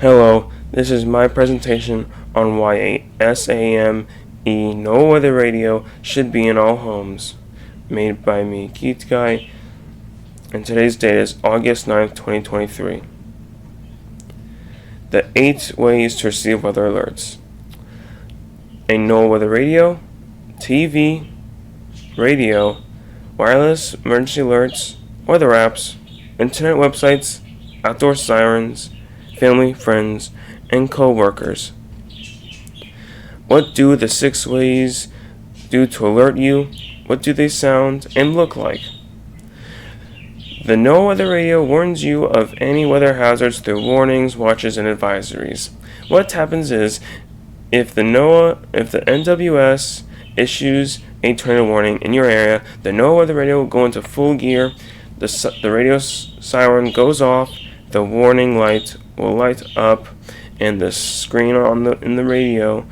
Hello, this is my presentation on why a S.A.M.E Noaa weather radio should be in all homes, made by me, Keith Guy, and today's date is August 9th, 2023. The 8 ways to receive weather alerts. A Noaa weather radio, TV, radio, wireless emergency alerts, weather apps, internet websites, outdoor sirens, family, friends, and co-workers. What do the 6 ways do to alert you? What do they sound and look like? The Noaa weather radio warns you of any weather hazards through warnings, watches, and advisories. What happens is, if the NWS issues a tornado warning in your area, the Noaa weather radio will go into full gear. The radio siren goes off. The warning light will light up, and the screen in the radio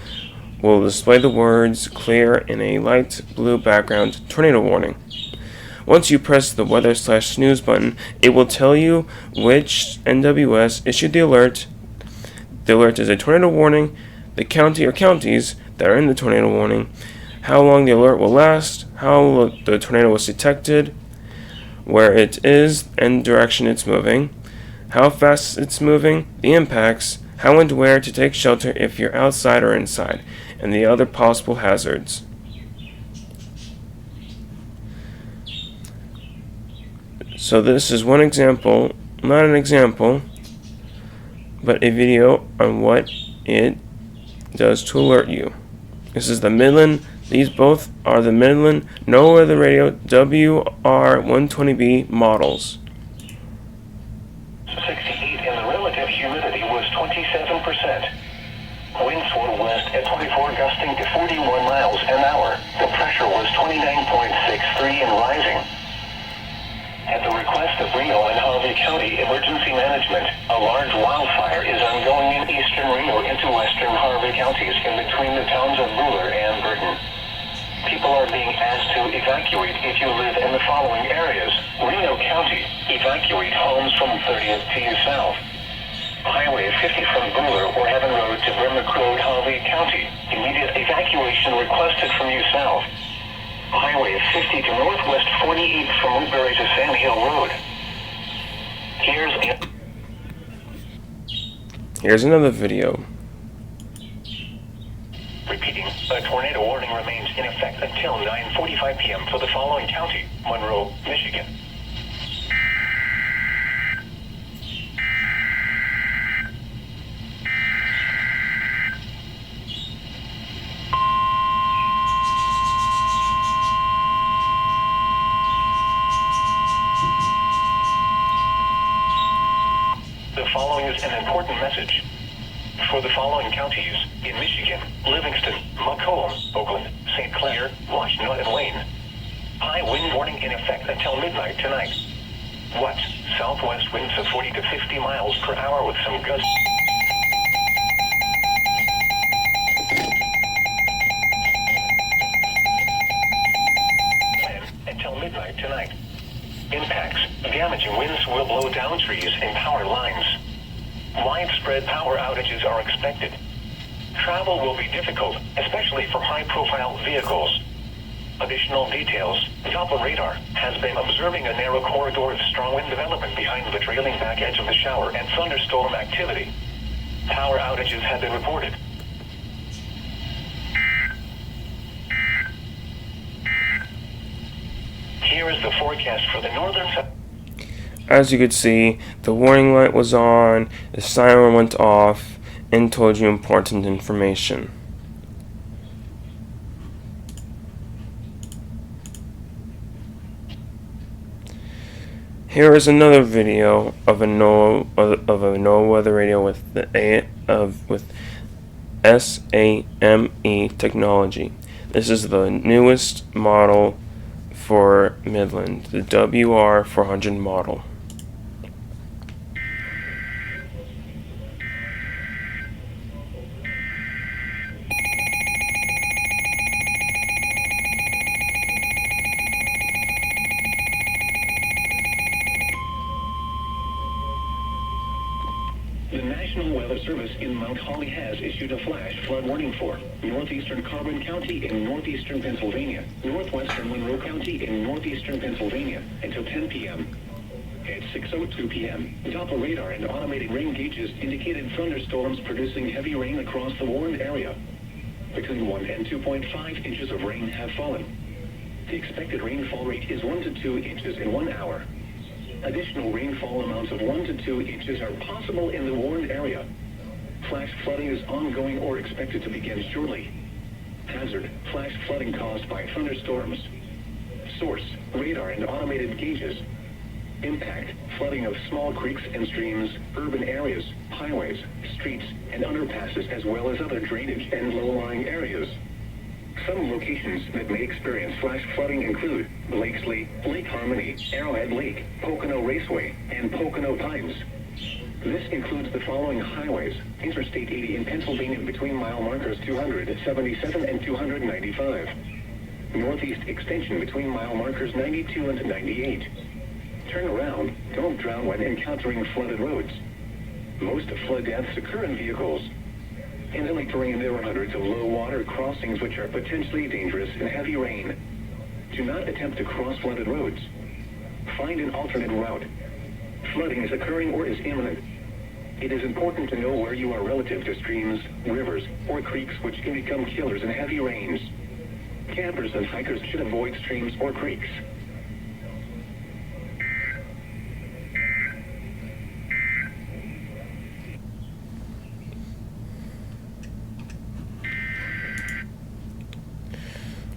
will display the words clear in a light blue background, tornado warning. Once you press the weather/snooze button, it will tell you which NWS issued the alert. The alert is a tornado warning, the county or counties that are in the tornado warning, how long the alert will last, how the tornado was detected, where it is and direction it's moving, how fast it's moving, the impacts, how and where to take shelter if you're outside or inside, and the other possible hazards. So this is one example, not an example, but a video on what it does to alert you. This is the Midland. These both are the Midland Noaa weather radio WR120B models. 68 and the relative humidity was 27%. Winds were west at 24, gusting to 41 miles an hour. The pressure was 29.63 and rising. At the request of Reno and Harvey County Emergency Management, a large wildfire is ongoing in eastern Reno into western Harvey counties in between the towns of Buller and Burton. People are being asked to evacuate if you live in the following areas. Reno County, evacuate homes from 30th to south. Highway 50 from Buller or Heaven Road to Brimrock Road, Harvey County. Immediate evacuation requested from you south. Highway 50 to Northwest 48 from Woodbury to Sand Hill Road. Here's another video. Repeating, a tornado warning remains in effect until 9:45 p.m. for the following county: Monroe, Michigan. The following is an important message. For the following counties, in Michigan: Livingston, Macomb, Oakland, St. Clair, Washtenaw, and Wayne. High wind warning in effect until midnight tonight. Watts, southwest winds of 40 to 50 miles per hour with some gusts. Until midnight tonight. Impacts: damaging winds will blow down trees and power lines. Widespread power outages are expected. Travel will be difficult, especially for high-profile vehicles. Additional details: Doppler radar has been observing a narrow corridor of strong wind development behind the trailing back edge of the shower and thunderstorm activity. Power outages have been reported. Here is the forecast for the northern side. As you could see, the warning light was on, the siren went off, and told you important information. Here is another video of a Noaa weather radio with S.A.M.E technology. This is the newest model for Midland, the WR400 model. The National National Weather Service in Mount Holly has issued a flash flood warning for northeastern Carbon County in northeastern Pennsylvania, northwestern Monroe County in northeastern Pennsylvania until 10 p.m. At 6:02 p.m., Doppler radar and automated rain gauges indicated thunderstorms producing heavy rain across the warned area. Between 1 and 2.5 inches of rain have fallen. The expected rainfall rate is 1 to 2 inches in 1 hour. Additional rainfall amounts of 1 to 2 inches are possible in the warned area. Flash flooding is ongoing or expected to begin shortly. Hazard: flash flooding caused by thunderstorms. Source: radar and automated gauges. Impact: flooding of small creeks and streams, urban areas, highways, streets, and underpasses, as well as other drainage and low-lying areas. Some locations that may experience flash flooding include Blakesley, Lake Harmony, Arrowhead Lake, Pocono Raceway, and Pocono Pines. This includes the following highways: Interstate 80 in Pennsylvania between mile markers 277 and 295. Northeast extension between mile markers 92 and 98. Turn around, don't drown when encountering flooded roads. Most flood deaths occur in vehicles. In hilly terrain, there are hundreds of low water crossings which are potentially dangerous in heavy rain. Do not attempt to cross flooded roads. Find an alternate route. Flooding is occurring or is imminent. It is important to know where you are relative to streams, rivers, or creeks which can become killers in heavy rains. Campers and hikers should avoid streams or creeks.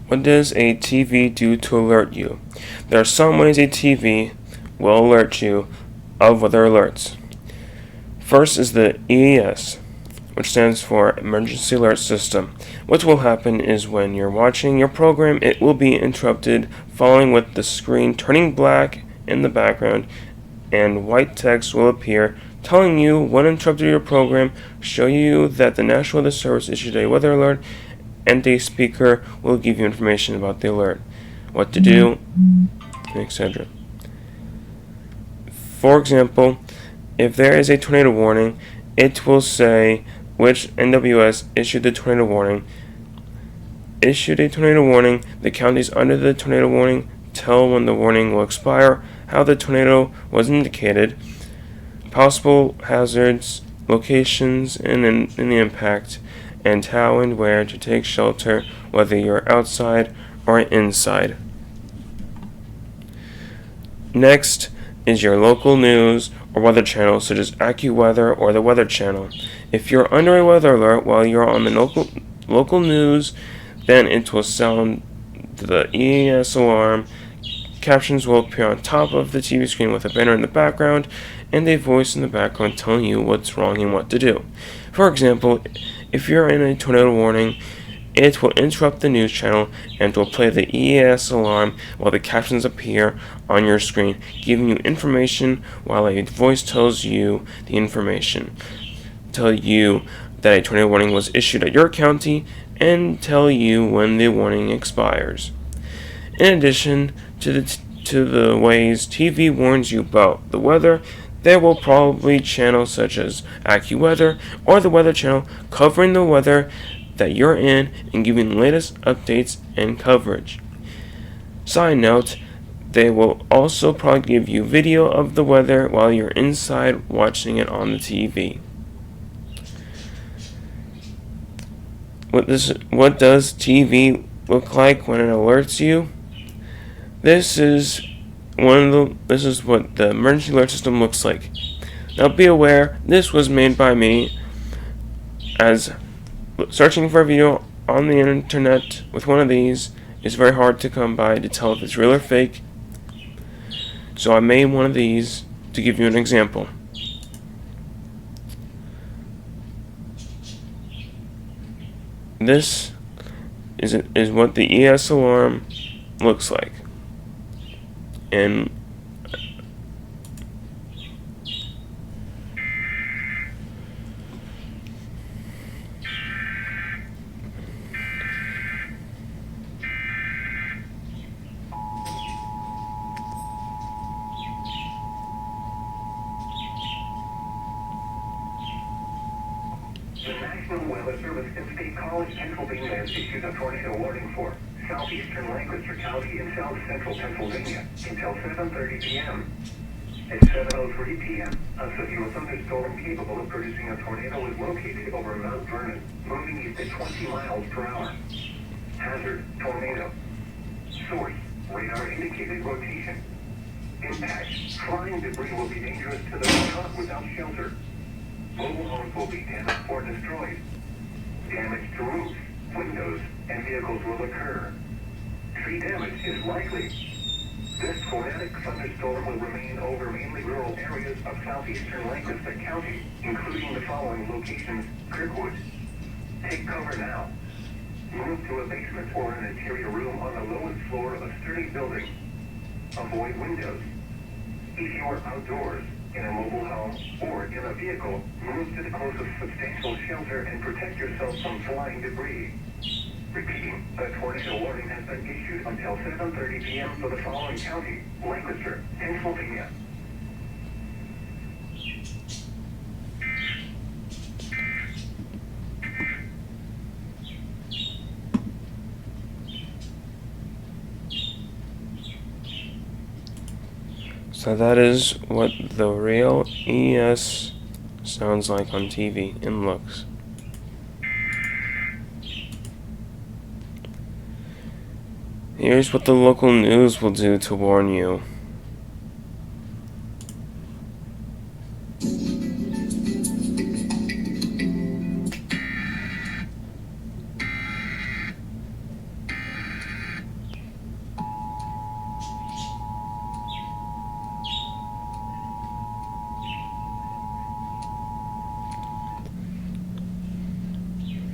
What does a TV do to alert you? There are some ways a TV will alert you of weather alerts. First is the EAS, which stands for Emergency Alert System. What will happen is when you're watching your program, it will be interrupted, following with the screen turning black in the background, and white text will appear telling you when interrupted your program, show you that the National Weather Service issued a weather alert, and a speaker will give you information about the alert, what to do, etc. For example, if there is a tornado warning, it will say which NWS issued the tornado warning. Issued a tornado warning, the counties under the tornado warning tell when the warning will expire, how the tornado was indicated, possible hazards, locations in the impact, and how and where to take shelter, whether you're outside or inside. Next is your local news or weather channel, such as AccuWeather or the Weather Channel. If you're under a weather alert while you're on the local news, then it will sound the EAS alarm. Captions will appear on top of the TV screen with a banner in the background and a voice in the background telling you what's wrong and what to do. For example, if you're in a tornado warning, it will interrupt the news channel and will play the EAS alarm while the captions appear on your screen, giving you information while a voice tells you the information. Tell you that a tornado warning was issued at your county and tell you when the warning expires. In addition to the ways TV warns you about the weather, there will probably channels such as AccuWeather or the Weather Channel covering the weather that you're in and giving the latest updates and coverage. Side note, they will also probably give you video of the weather while you're inside watching it on the TV. What does TV look like when it alerts you? This is what the emergency alert system looks like. Now be aware, this was made by me, as searching for a video on the internet with one of these is very hard to come by to tell if it's real or fake. So I made one of these to give you an example. This is what the ES alarm looks like. And The National Weather Service in State College, Pennsylvania has issued a tornado warning for southeastern Lancaster County in south central Pennsylvania until 7:30 p.m. At 7:03 p.m., a severe thunderstorm capable of producing a tornado is located over Mount Vernon, moving east at 20 miles per hour. Hazard, tornado. Source, radar indicated rotation. Impact, flying debris will be dangerous to those caught without shelter. Mobile homes will be damaged or destroyed. Damage to roofs, windows, and vehicles will occur. Tree damage is likely. This tornadic thunderstorm will remain over mainly rural areas of southeastern Lancaster County, including the following locations: Kirkwood. Take cover now. Move to a basement or an interior room on the lowest floor of a sturdy building. Avoid windows. If you are outdoors, in a mobile home, or in a vehicle, move to the closest substantial shelter and protect yourself from flying debris. Repeating, a tornado warning has been issued until 7:30 p.m. for the following county: Lancaster, Pennsylvania. So that is what the real ES sounds like on TV and looks. Here's what the local news will do to warn you.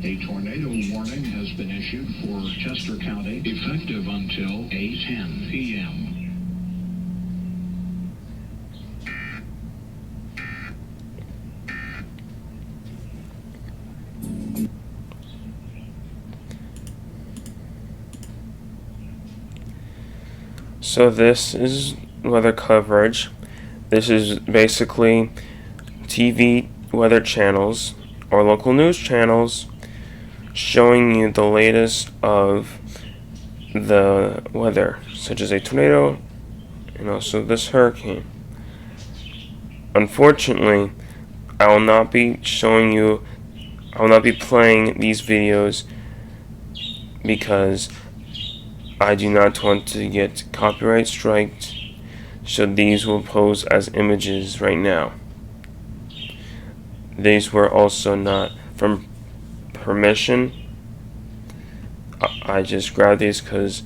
A tornado warning has been issued for Chester County, effective until 8:10 p.m. So this is weather coverage. This is basically TV weather channels or local news channels showing you the latest of the weather, such as a tornado and also this hurricane. Unfortunately, I will not be playing these videos because I do not want to get copyright striked, so these will pose as images right now. These were also not from permission. I just grabbed these because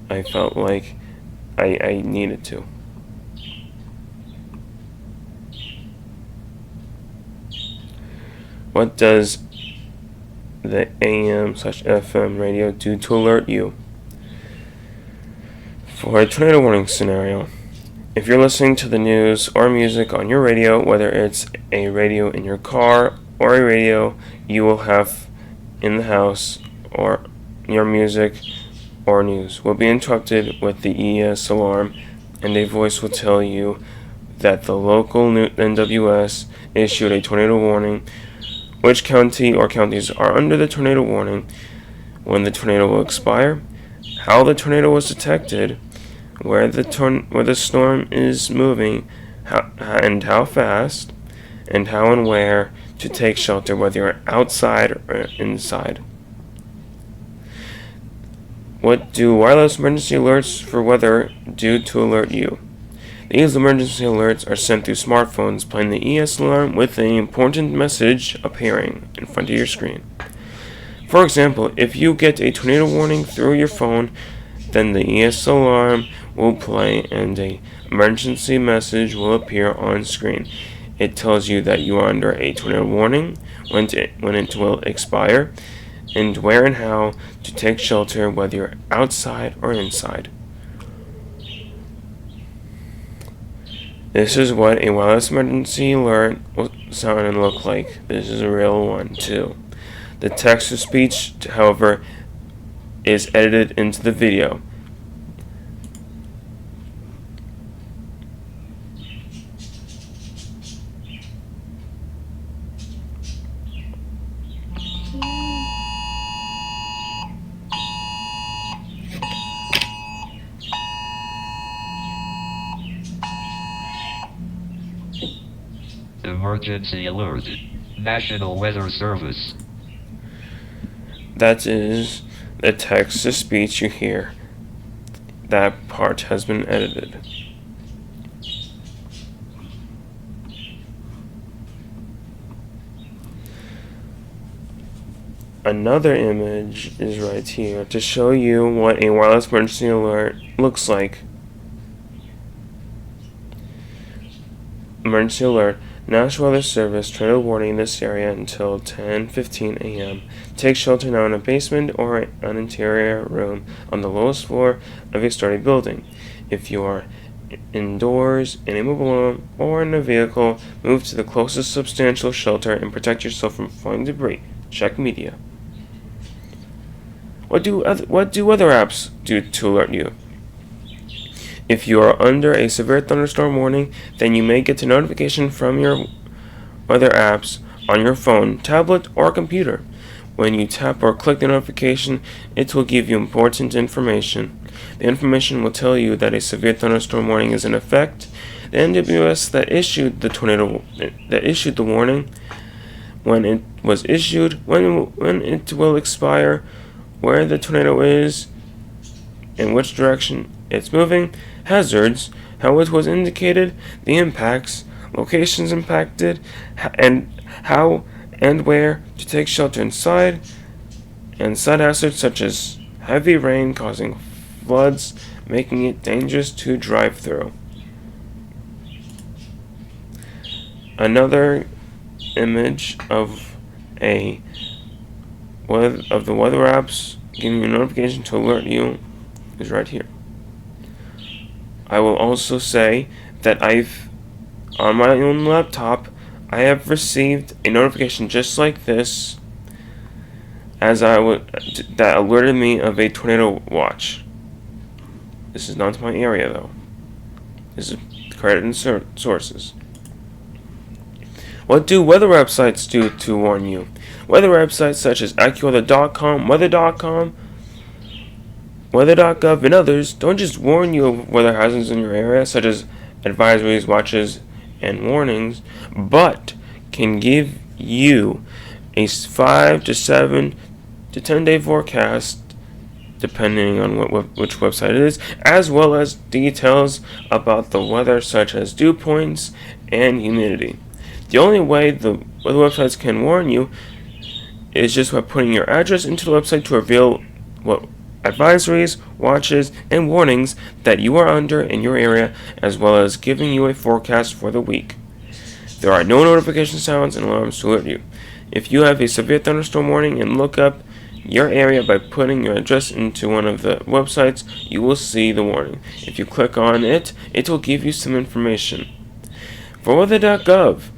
I felt like I needed to. What does the AM/FM radio do to alert you? For a tornado warning scenario, if you're listening to the news or music on your radio, whether it's a radio in your car or a radio you will have in the house, or your music or news will be interrupted with the ES alarm, and a voice will tell you that the local NWS issued a tornado warning, which county or counties are under the tornado warning, when the tornado will expire, how the tornado was detected, where the storm is moving, how fast, and how and where to take shelter, whether you're outside or inside. What do wireless emergency alerts for weather do to alert you? These emergency alerts are sent through smartphones, playing the ES alarm with an important message appearing in front of your screen. For example, if you get a tornado warning through your phone, then the ES alarm will play and an emergency message will appear on screen. It tells you that you are under a tornado warning, when it will expire, and where and how to take shelter, whether you're outside or inside. This is what a wireless emergency alert will sound and look like. This is a real one too. The text-to-speech, however, is edited into the video. Emergency alert. National Weather Service. That is the text-to-speech you hear. That part has been edited. Another image is right here to show you what a wireless emergency alert looks like. Emergency alert. National Weather Service tornado warning in this area until 10:15 a.m. Take shelter now in a basement or an interior room on the lowest floor of a sturdy building. If you are indoors, in a mobile home, or in a vehicle, move to the closest substantial shelter and protect yourself from falling debris. Check media. What do other apps do to alert you? If you are under a severe thunderstorm warning, then you may get a notification from your weather apps on your phone, tablet, or computer. When you tap or click the notification, it will give you important information. The information will tell you that a severe thunderstorm warning is in effect. The NWS that issued the warning, when it was issued, when it will expire, where the tornado is, in which direction it's moving, hazards, how it was indicated, the impacts, locations impacted, and how and where to take shelter inside, and side hazards such as heavy rain causing floods, making it dangerous to drive through. Another image of the weather apps giving you a notification to alert you is right here. I will also say that on my own laptop, I have received a notification just like this that alerted me of a tornado watch. This is not my area though. This is credited sources. What do weather websites do to warn you? Weather websites such as AccuWeather.com, Weather.com, Weather.gov, and others don't just warn you of weather hazards in your area, such as advisories, watches, and warnings, but can give you a 5 to 7 to 10 day forecast, depending on which website it is, as well as details about the weather, such as dew points and humidity. The only way the weather websites can warn you is just by putting your address into the website to reveal what advisories, watches, and warnings that you are under in your area, as well as giving you a forecast for the week. There are no notification sounds and alarms to alert you. If you have a severe thunderstorm warning and look up your area by putting your address into one of the websites, you will see the warning. If you click on it, it will give you some information. For weather.gov,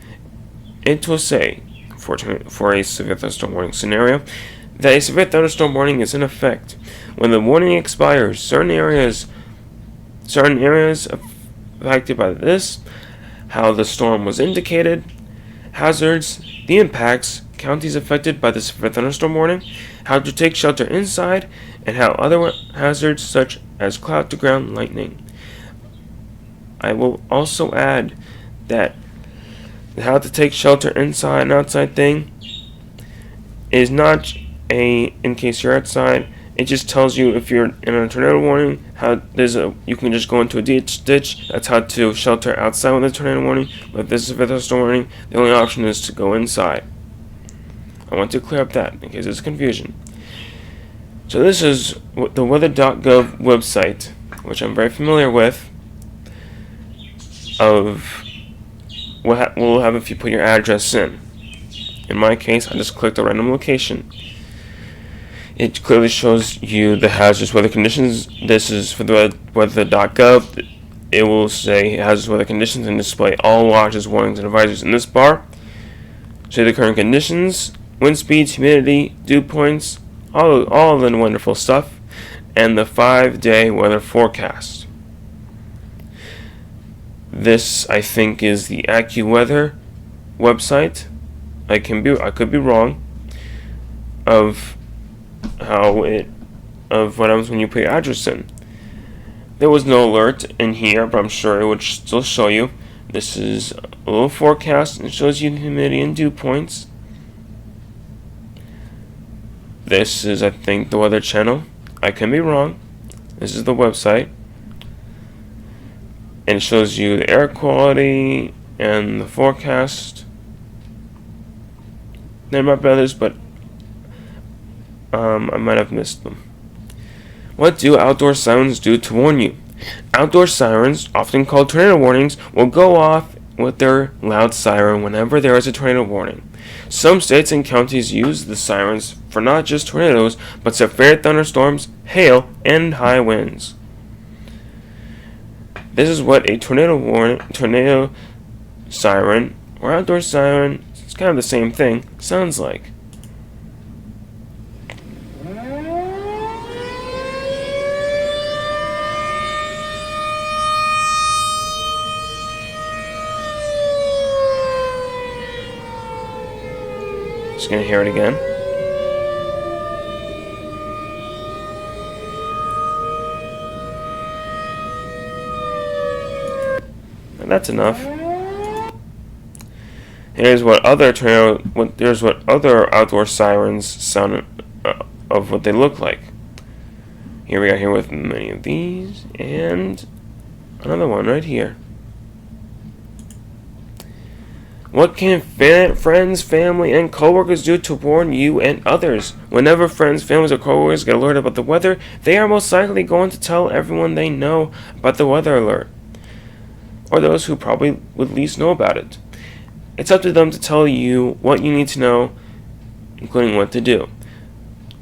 it will say, for a severe thunderstorm warning scenario, that a severe thunderstorm warning is in effect. When the warning expires, certain areas affected by this, how the storm was indicated, hazards, the impacts, counties affected by the severe thunderstorm warning, how to take shelter inside, and how other hazards such as cloud-to-ground lightning. I will also add that the how to take shelter inside and outside thing is not in case you're outside. It just tells you if you're in a tornado warning, you can just go into a ditch. That's how to shelter outside with a tornado warning. But if this is a thunderstorm warning, the only option is to go inside. I want to clear up that in case there's confusion. So this is the weather.gov website, which I'm very familiar with, of what will have if you put your address in. In my case, I just clicked a random location. It clearly shows you the hazardous weather conditions. This is for the weather.gov. It will say hazardous weather conditions and display all watches, warnings, and advisories in this bar. Show the current conditions, wind speeds, humidity, dew points, all the wonderful stuff, and the 5-day weather forecast. This, I think, is the AccuWeather website. I could be wrong of what happens when you put your address in. There was no alert in here, but I'm sure it would still show you. This is a little forecast and shows you the humidity and dew points. This is, I think, the Weather Channel. I can be wrong. This is the website. And it shows you the air quality and the forecast. There might be others, but I might have missed them. What do outdoor sirens do to warn you? Outdoor sirens, often called tornado warnings, will go off with their loud siren whenever there is a tornado warning. Some states and counties use the sirens for not just tornadoes, but severe thunderstorms, hail, and high winds. This is what a tornado siren, or outdoor siren, it's kind of the same thing, sounds like. Just gonna hear it again. And that's enough. Here's what other other outdoor sirens sound of what they look like. Here we got here with many of these, and another one right here. What can friends, family, and coworkers do to warn you and others? Whenever friends, families, or coworkers get alerted about the weather, they are most likely going to tell everyone they know about the weather alert, or those who probably would least know about it. It's up to them to tell you what you need to know, including what to do.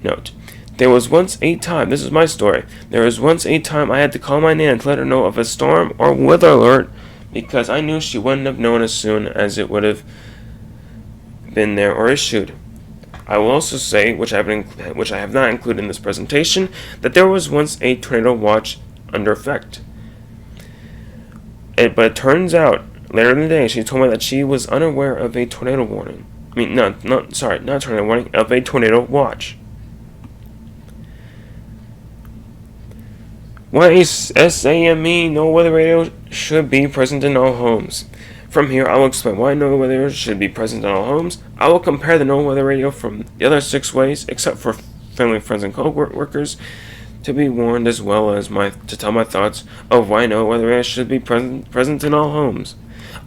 Note, there was once a time, this is my story, there was once a time I had to call my Nan to let her know of a storm or weather alert, because I knew she wouldn't have known as soon as it would have been there or issued. I will also say, which I have not included in this presentation, that there was once a tornado watch under effect. But it turns out, later in the day, she told me that she was unaware of a tornado warning. Not tornado warning, of a tornado watch. Why S.A.M.E Noaa weather radio should be present in all homes. From here, I will explain why Noaa weather radio should be present in all homes. I will compare the Noaa weather radio from the other 6 ways, except for family, friends, and co-workers, to be warned, as well as to tell my thoughts of why Noaa weather radio should be present in all homes.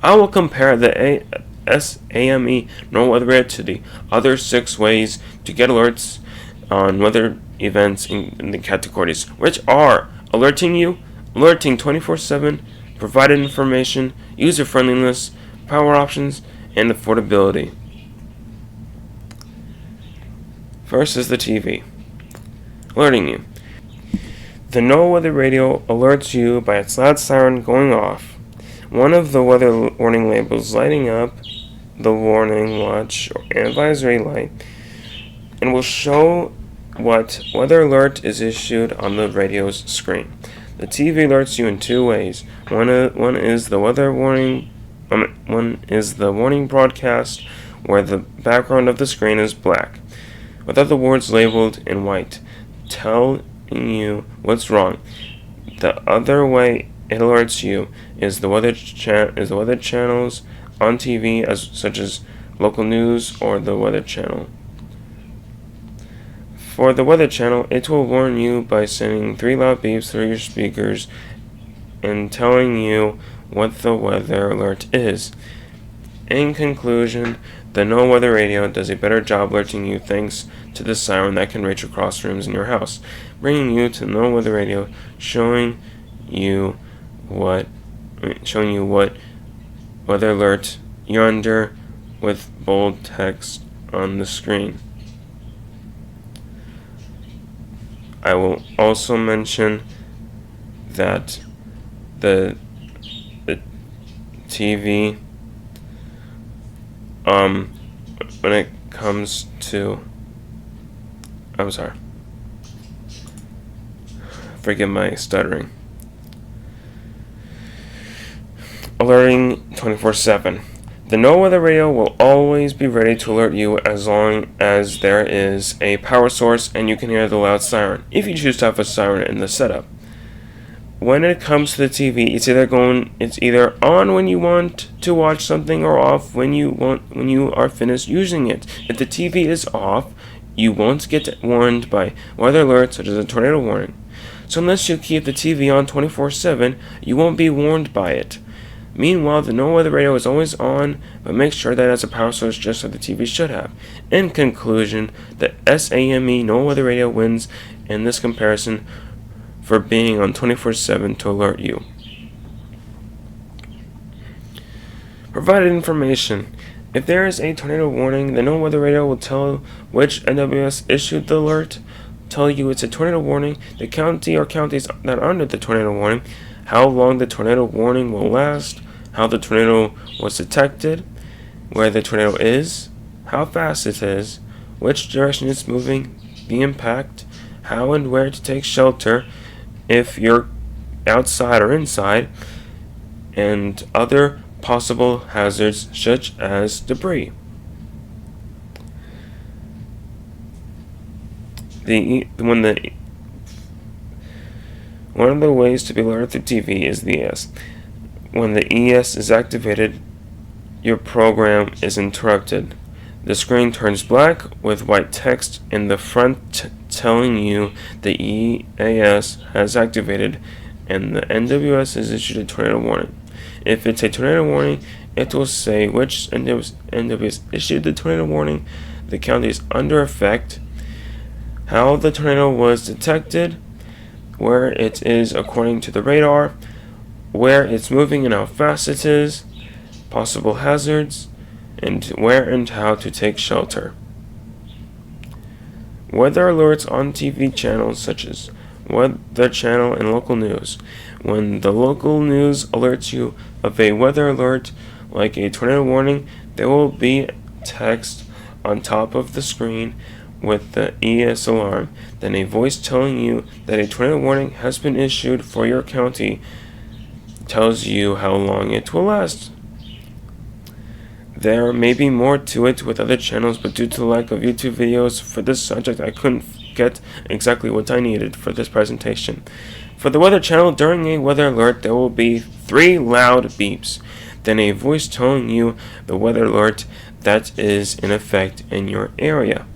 I will compare the S.A.M.E Noaa weather radio to the other 6 ways to get alerts on weather events in the categories, which are alerting 24/7, provided information, user-friendliness, power options, and affordability. First is the TV. Alerting you. The Noaa weather radio alerts you by its loud siren going off. One of the weather warning labels lighting up the warning, watch, and advisory light, and will show what weather alert is issued on the radio's screen. The TV alerts you in 2 ways. One is the weather warning. One is the warning broadcast, where the background of the screen is black, with other words labeled in white, telling you what's wrong. The other way it alerts you is the weather channels on TV, such as local news or the Weather Channel. For the Weather Channel, it will warn you by sending 3 loud beeps through your speakers and telling you what the weather alert is. In conclusion, the Noaa weather radio does a better job alerting you thanks to the siren that can reach across rooms in your house, bringing you to Noaa weather radio, showing you what weather alert you're under with bold text on the screen. I will also mention that the TV, when it comes to, forgive my stuttering. Alerting 24/7. The Noaa weather radio will always be ready to alert you as long as there is a power source and you can hear the loud siren, if you choose to have a siren in the setup. when it comes to the TV, it's either on when you want to watch something or off when you are finished using it. If the TV is off, you won't get warned by weather alerts such as a tornado warning. So unless you keep the TV on 24/7, you won't be warned by it. Meanwhile, the NOAA weather radio is always on, but make sure that it has a power source just like the TV should have. In conclusion, the S.A.M.E NOAA weather radio wins in this comparison for being on 24/7 to alert you. Provided information. If there is a tornado warning, the NOAA weather radio will tell which NWS issued the alert, tell you it's a tornado warning, the county or counties that are under the tornado warning, how long the tornado warning will last, how the tornado was detected, where the tornado is, how fast it is, which direction it's moving, the impact, how and where to take shelter if you're outside or inside, and other possible hazards such as debris. One of the ways to be alerted through TV is the ES. When the ES is activated, your program is interrupted. The screen turns black with white text in the front telling you the EAS has activated and the NWS has issued a tornado warning. If it's a tornado warning, it will say which NWS issued the tornado warning, the county is under effect, how the tornado was detected, where it is according to the radar, where it's moving and how fast it is, possible hazards, and where and how to take shelter. Weather alerts on TV channels such as Weather Channel and local news. When the local news alerts you of a weather alert, like a tornado warning, there will be text on top of the screen with the ES alarm, then a voice telling you that a tornado warning has been issued for your county, tells you how long it will last. There may be more to it with other channels, but due to the lack of YouTube videos for this subject, I couldn't get exactly what I needed for this presentation. For the Weather Channel, during a weather alert, there will be 3 loud beeps, then a voice telling you the weather alert that is in effect in your area.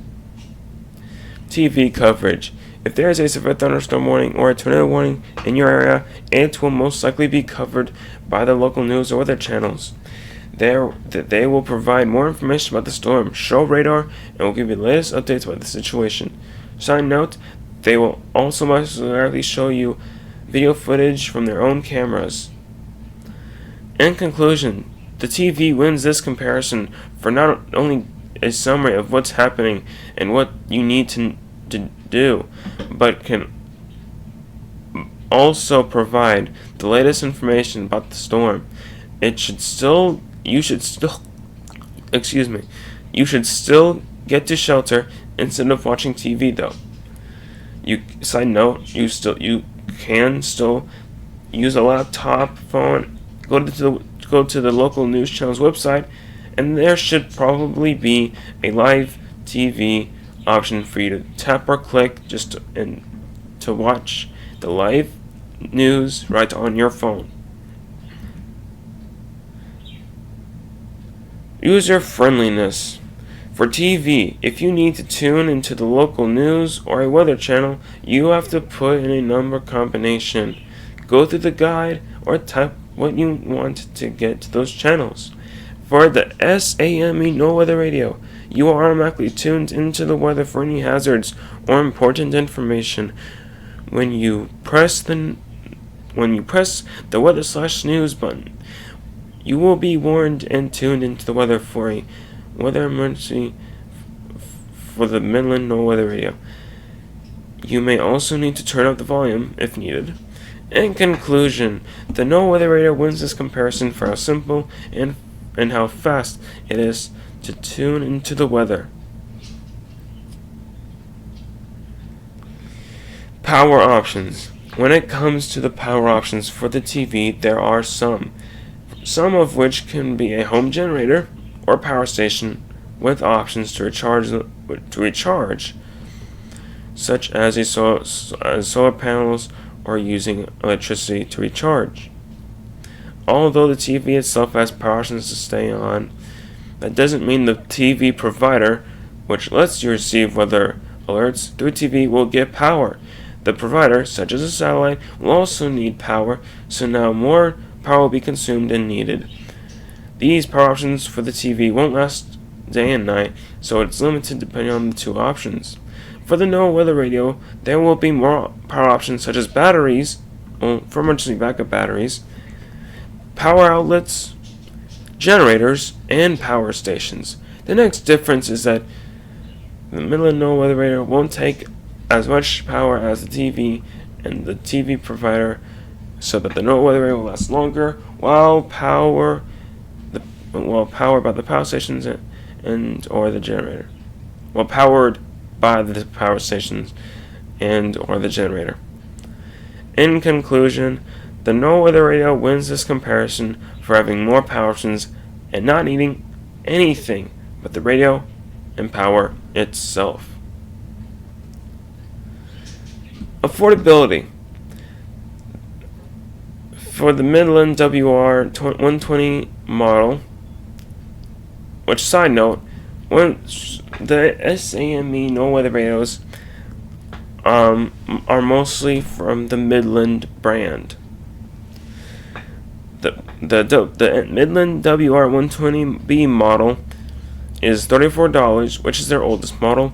TV coverage. If there is a severe thunderstorm warning or a tornado warning in your area, it will most likely be covered by the local news or weather channels. They will provide more information about the storm, show radar, and will give you the latest updates about the situation. Side note, they will also most likely show you video footage from their own cameras. In conclusion, the TV wins this comparison for not only a summary of what's happening and what you need to do, but can also provide the latest information about the storm. You should still get to shelter instead of watching TV though. Side note, you can still use a laptop, phone, go to the local news channel's website, and there should probably be a live TV option for you to tap or click to watch the live news right on your phone. User friendliness. For TV, if you need to tune into the local news or a weather channel, you have to put in a number combination. Go through the guide or type what you want to get to those channels. For the S.A.M.E Noaa weather radio, you are automatically tuned into the weather for any hazards or important information. When you press the weather/news button, you will be warned and tuned into the weather for a weather emergency for the Midland NOAA weather radio. You may also need to turn up the volume if needed. In conclusion, the NOAA weather radio wins this comparison for how simple and how fast it is to tune into the weather. Power options. When it comes to the power options for the TV, there are some of which can be a home generator or power station with options to recharge, such as solar panels or using electricity to recharge. Although the TV itself has power options to stay on, that doesn't mean the TV provider, which lets you receive weather alerts through TV, will get power. The provider, such as a satellite, will also need power, so now more power will be consumed and needed. These power options for the TV won't last day and night, so it's limited depending on the two options. For the NOAA weather radio, there will be more power options such as batteries, for emergency backup batteries, power outlets, generators, and power stations. The next difference is that the Midland NOAA weather radio won't take as much power as the TV and the TV provider, so that the NOAA weather radio will last longer while powered by the power stations and or the generator. While powered by the power stations and or the generator. In conclusion, the NOAA weather radio wins this comparison for having more power options and not needing anything but the radio and power itself. Affordability. For the Midland WR120 model, which, side note, the S.A.M.E Noaa weather radios are mostly from the Midland brand. The Midland WR120B model is $34, which is their oldest model,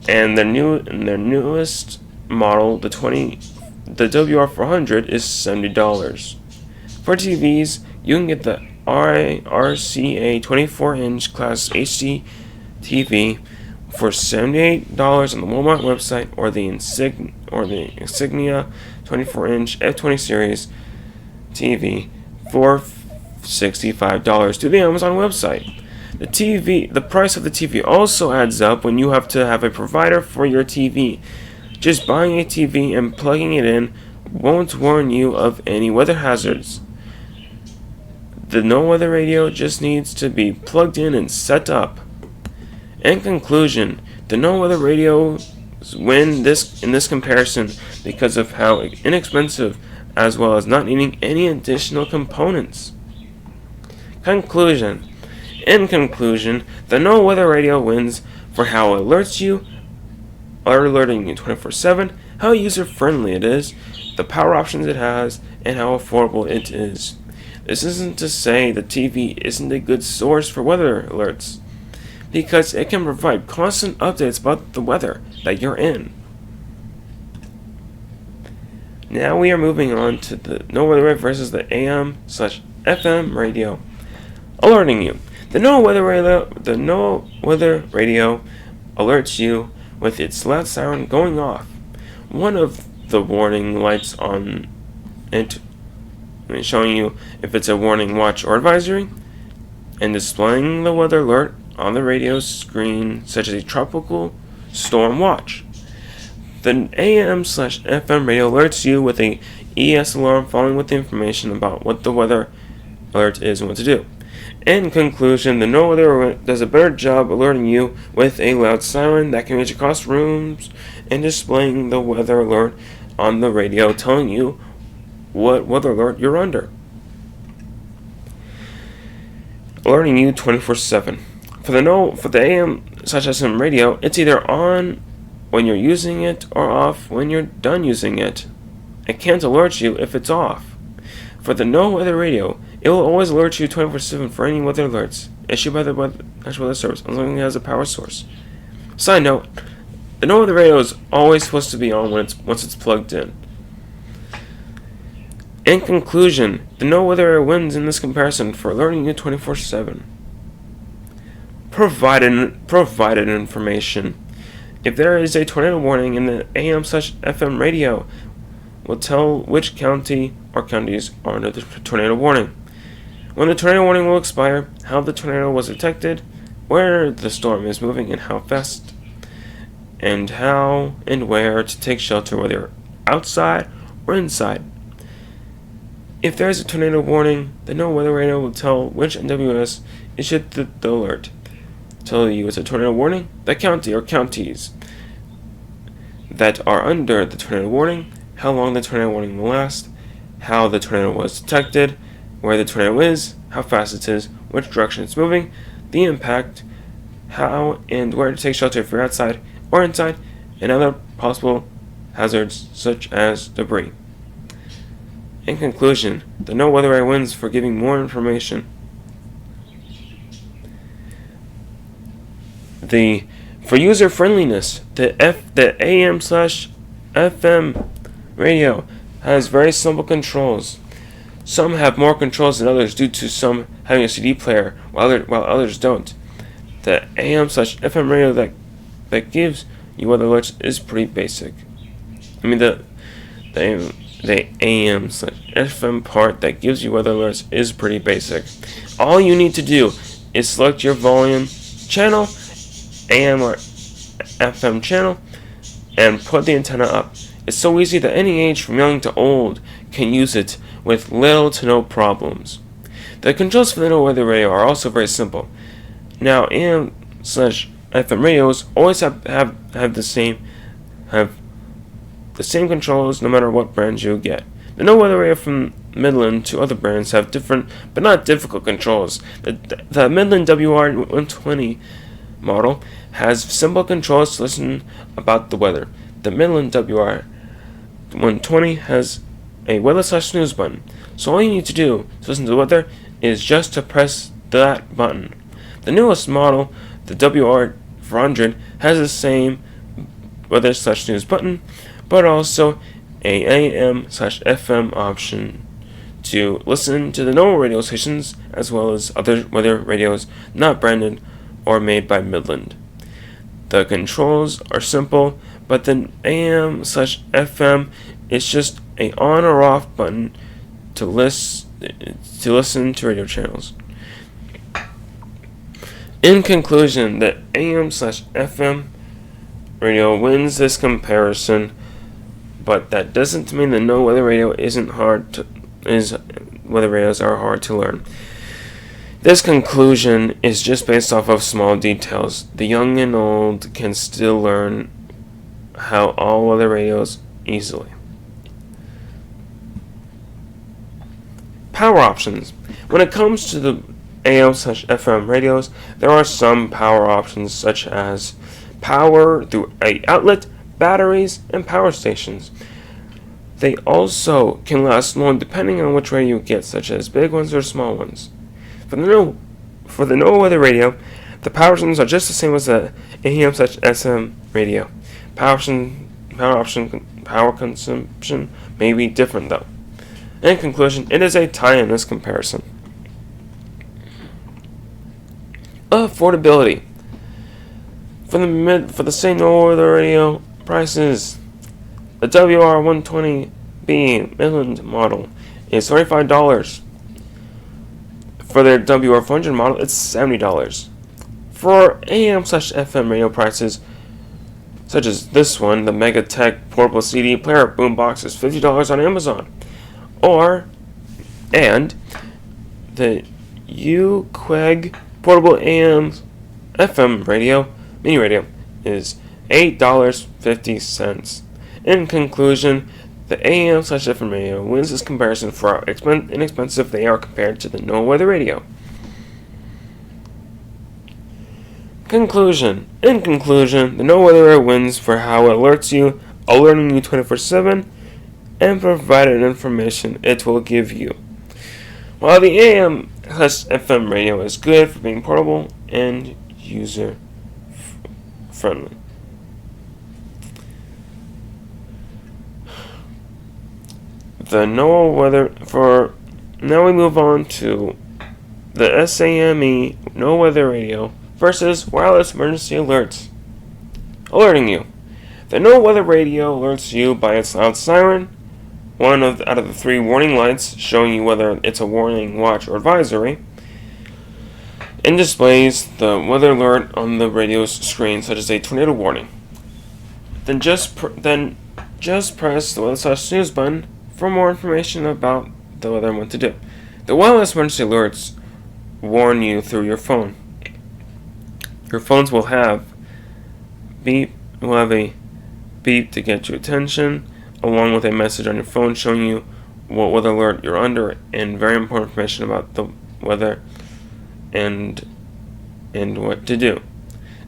and their newest model, the WR400, is $70. For TVs, you can get the RCA 24-inch class HD TV for $78 on the Walmart website, or the Insignia 24-inch F20 series TV for $65 to the Amazon website. The price of the TV also adds up when you have to have a provider for your TV. Just buying a TV and plugging it in won't warn you of any weather hazards. The NOAA weather radio just needs to be plugged in and set up. In conclusion, the NOAA weather radios win in this comparison because of how inexpensive, as well as not needing any additional components. Conclusion. In conclusion, the NOAA weather radio wins for how it alerts you, alerting you 24/7, how user-friendly it is, the power options it has, and how affordable it is. This isn't to say the TV isn't a good source for weather alerts, because it can provide constant updates about the weather that you're in. Now we are moving on to the NOAA weather radio versus the AM/FM radio. Alerting you. The NOAA weather radio alerts you with its loud siren going off. One of the warning lights on it, showing you if it's a warning, watch, or advisory, and displaying the weather alert on the radio screen, such as a tropical storm watch. The AM/FM radio alerts you with a ES alarm following with the information about what the weather alert is and what to do. In conclusion, the NOAA weather does a better job alerting you with a loud siren that can reach across rooms and displaying the weather alert on the radio, telling you what weather alert you're under. Alerting you 24/7. For the AM/FM radio, it's either on when you're using it or off when you're done using it. It can't alert you if it's off. For the NOAA weather radio, it will always alert you 24/7 for any weather alerts issued by the National Weather Service, as long as it has a power source. Side note, the NOAA weather radio is always supposed to be on once it's plugged in. In conclusion, the NOAA weather radio wins in this comparison for alerting you 24/7. Provided information. If there is a tornado warning in the AM/FM radio, will tell which county or counties are under the tornado warning, when the tornado warning will expire, how the tornado was detected, where the storm is moving and how fast, and how and where to take shelter, whether you're outside or inside. If there is a tornado warning, the NOAA weather radio will tell which NWS issued the alert. Tell you it's a tornado warning, the county or counties that are under the tornado warning, how long the tornado warning will last, how the tornado was detected, where the tornado is, how fast it is, which direction it's moving, the impact, how and where to take shelter if you're outside or inside, and other possible hazards such as debris. In conclusion, the NOAA Weather Area wins for giving more information. For user friendliness, the AM/FM radio has very simple controls. Some have more controls than others due to some having a CD player while others don't. The AM/FM radio that gives you weather alerts is pretty basic. I mean the AM/FM part that gives you weather alerts is pretty basic. All you need to do is select your volume channel, AM or FM channel, and put the antenna up. It's so easy that any age from young to old can use it with little to no problems. The controls for the NOAA Weather Radio are also very simple. Now AM/FM radios always have the same controls no matter what brand you get. The NOAA Weather Radio from Midland to other brands have different but not difficult controls. The Midland WR120 model has simple controls to listen about the weather. The Midland WR120 has a weather/snooze button, so all you need to do to listen to the weather is just to press that button. The newest model, the WR400, has the same weather/snooze button, but also a AM/FM option to listen to the normal radio stations as well as other weather radios not branded or made by Midland. The controls are simple, but the AM/FM is just a on or off button to listen to radio channels. In conclusion, the AM/FM radio wins this comparison, but that doesn't mean that no weather radio weather radios are hard to learn. This conclusion is just based off of small details. The young and old can still learn how all weather radios easily. Power options. When it comes to the AM/FM radios, there are some power options such as power through an outlet, batteries, and power stations. They also can last long depending on which radio you get, such as big ones or small ones. For the NOAA Weather Radio, the power options are just the same as the AM/SM radio. Power consumption may be different though. In conclusion, it is a tie in this comparison. Affordability. For the same NOAA Weather Radio prices, the WR120B Midland model is $35. For their WR400 model, it's $70. For AM/FM radio prices, such as this one, the Megatech portable CD player boombox is $50 on Amazon. And the UQueg portable AM/FM mini radio is $8.50. In conclusion, the AM/FM radio wins this comparison for how inexpensive they are compared to the NOAA Weather Radio. In conclusion, the NOAA Weather Radio wins for how it alerts you, alerting you 24/7, and provided information it will give you. While the AM/FM radio is good for being portable and user friendly. The NOAA weather now we move on to the S.A.M.E Noaa Weather Radio versus wireless emergency alerts. Alerting you. The NOAA Weather Radio alerts you by its loud siren, one out of the 3 warning lights showing you whether it's a warning, watch, or advisory, and displays the weather alert on the radio's screen, such as a tornado warning. Then just press the weather/snooze button for more information about the weather and what to do. The wireless emergency alerts warn you through your phone. Your phones will have a beep to get your attention, along with a message on your phone showing you what weather alert you're under and very important information about the weather and what to do.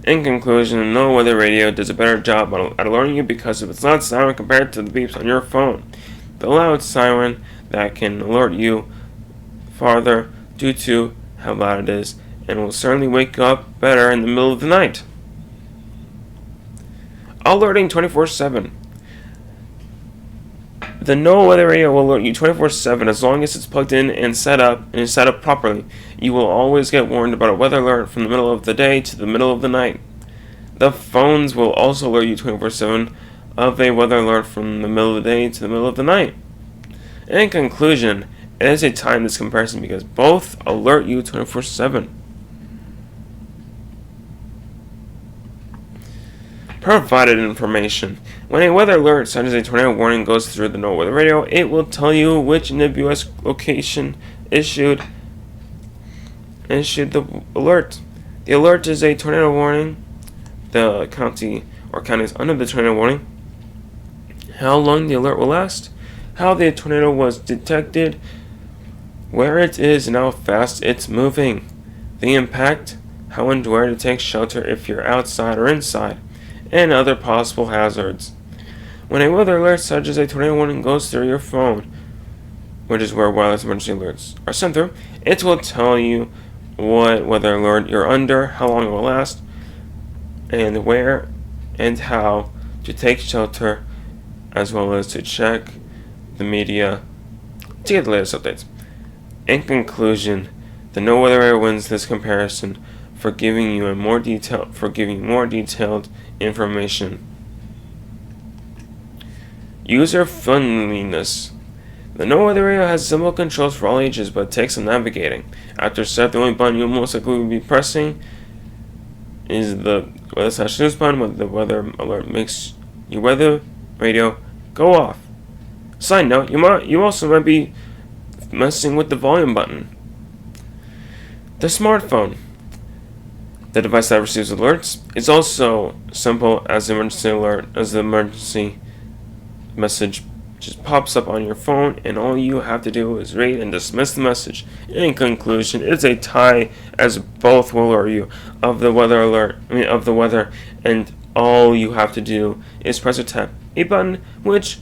In conclusion, NOAA Weather Radio does a better job at alerting you because of its loud siren compared to the beeps on your phone. The loud siren that can alert you farther due to how loud it is and will certainly wake you up better in the middle of the night. Alerting 24/7. The NOAA Weather Radio will alert you 24/7 as long as it's plugged in and set up properly. You will always get warned about a weather alert from the middle of the day to the middle of the night. The phones will also alert you 24/7 of a weather alert from the middle of the day to the middle of the night. In conclusion, it is a timeless comparison because both alert you 24/7. Provided information. When a weather alert such as a tornado warning goes through the NOAA Weather Radio, it will tell you which nebulous location issued the alert. The alert is a tornado warning. The county or counties under the tornado warning. How long the alert will last. How the tornado was detected. Where it is and how fast it's moving. The impact. How and where to take shelter if you're outside or inside. And other possible hazards. When a weather alert such as a tornado warning goes through your phone, which is where wireless emergency alerts are sent through, it will tell you what weather alert you're under, how long it will last, and where and how to take shelter, as well as to check the media to get the latest updates. In conclusion, the NOAA Weather Radio wins this comparison for giving you more detailed information. User friendliness. The NOAA Weather Radio has simple controls for all ages, but it takes some navigating. After set, the only button you'll most likely be pressing is the weather/news button when the weather alert makes your weather radio go off. Side note, you also might be messing with the volume button. The smartphone. The device that receives alerts is also simple as the emergency message just pops up on your phone, and all you have to do is read and dismiss the message. In conclusion, it's a tie as both will alert you of the weather, and all you have to do is press or tap a button, which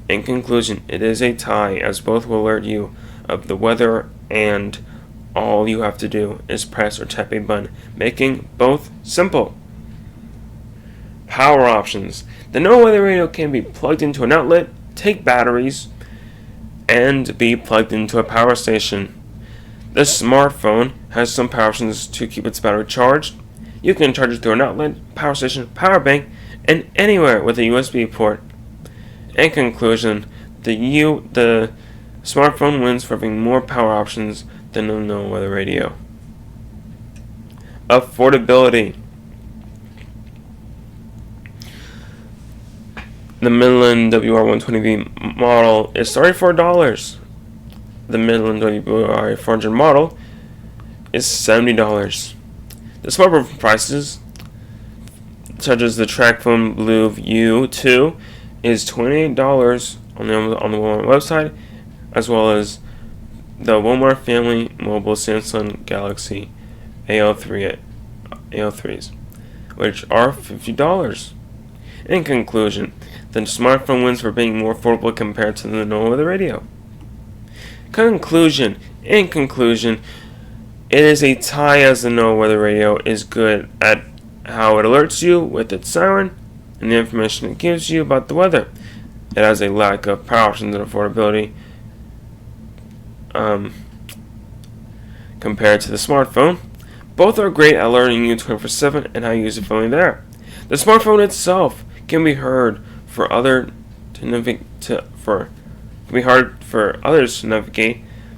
In conclusion, it is a tie as both will alert you of the weather, and all you have to do is press or tap a button, making both simple. Power options. The NOAA Weather Radio can be plugged into an outlet, take batteries, and be plugged into a power station. The smartphone has some power options to keep its battery charged. You can charge it through an outlet, power station, power bank, and anywhere with a USB port. In conclusion, the smartphone wins for having more power options than the NOAA Weather Radio. Affordability. The Midland WR120V model is $34. The Midland WR400 model is $70. The smartphone prices, such as the TrackPhone Blue View 2, is $28 on the Walmart website, as well as the Walmart Family Mobile Samsung Galaxy A03s, which are $50. In conclusion, the smartphone wins for being more affordable compared to the NOAA Weather Radio. In conclusion, it is a tie as the NOAA Weather Radio is good at how it alerts you with its siren and the information it gives you about the weather. It has a lack of power options and affordability compared to the smartphone. Both are great at alerting you 24/7 and how user-friendly they are. The smartphone itself can be hard for others to navigate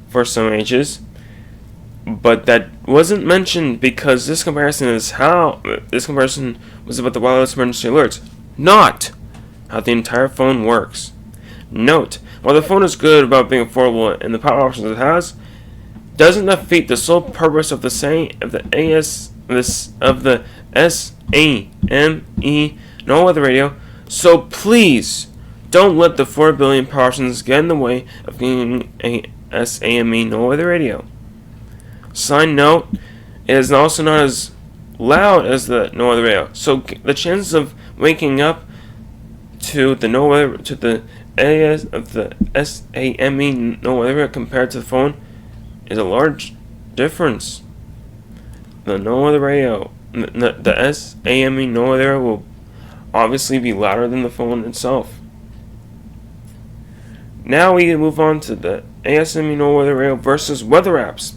for some ages, but that wasn't mentioned because this comparison was about the wireless emergency alerts, not how the entire phone works. Note, while the phone is good about being affordable and the power options it has, doesn't defeat the sole purpose of the S S.A.M.E Noaa Weather Radio. So please, don't let the 4 billion Parsons get in the way of getting a S.A.M.E Noaa Weather Radio. Side note, it is also not as loud as the Noaa Weather Radio, so the chances of waking up to the S.A.M.E Noaa Weather Radio compared to the phone is a large difference. The Noaa Weather Radio, the S.A.M.E Noaa Weather Radio will obviously be louder than the phone itself. Now we move on to the S.A.M.E Noaa Weather Radio versus weather apps.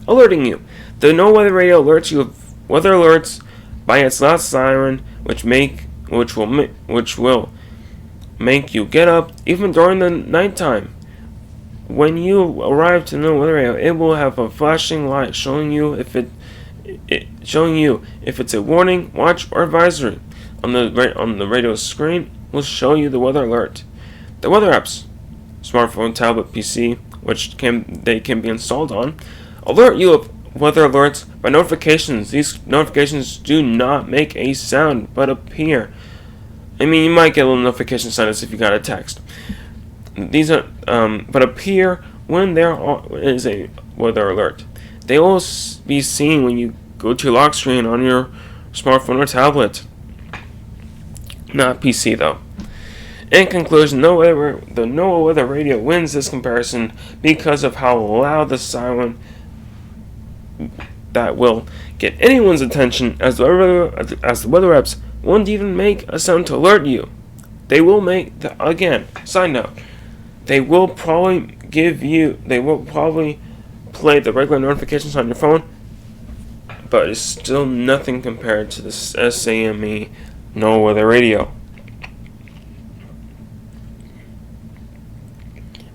Alerting you. The Noaa Weather Radio alerts you of weather alerts by its loud siren, which will make you get up even during the nighttime. When you arrive to the Noaa Weather Radio, it will have a flashing light showing you if it's a warning, watch, or advisory. On the radio screen will show you the weather alert. The weather apps, smartphone, tablet, PC, which they can be installed on, alert you of weather alerts by notifications. These notifications do not make a sound but appear. I mean, you might get a little notification sound as if you got a text. These are but appear when there is a weather alert. They will be seen when you go to your lock screen on your smartphone or tablet. Not PC though. In conclusion, the Noaa Weather Radio wins this comparison because of how loud the siren that will get anyone's attention, as the weather apps won't even make a sound to alert you. They will side note, they will probably play the regular notifications on your phone, but it's still nothing compared to the S.A.M.E Noaa Weather Radio.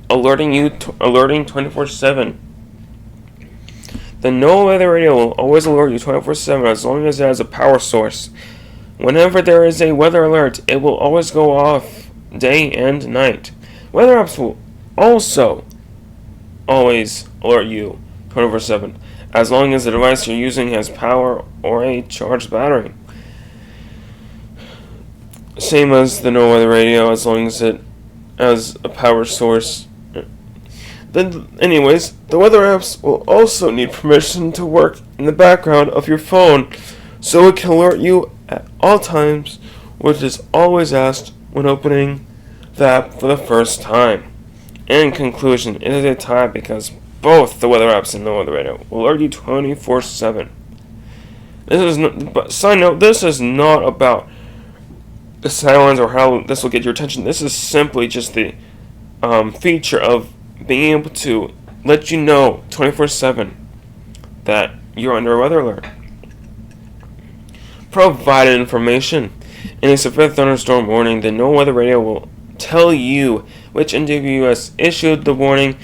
Alerting 24/7. The Noaa Weather Radio will always alert you 24/7 as long as it has a power source. Whenever there is a weather alert, it will always go off day and night. Weather apps will also always alert you 24/7 as long as the device you're using has power or a charged battery. Same as the Noaa Weather Radio, as long as it has a power source. Anyways, the weather apps will also need permission to work in the background of your phone, so it can alert you at all times, which is always asked when opening the app for the first time. In conclusion, it is a tie because both the weather apps and Noaa Weather Radio will alert you 24/7. Side note, this is not about the sirens or how this will get your attention. This is simply just the feature of being able to let you know 24/7 that you're under a weather alert. Provided information. In a severe thunderstorm warning, the Noaa Weather Radio will tell you which NWS issued the warning,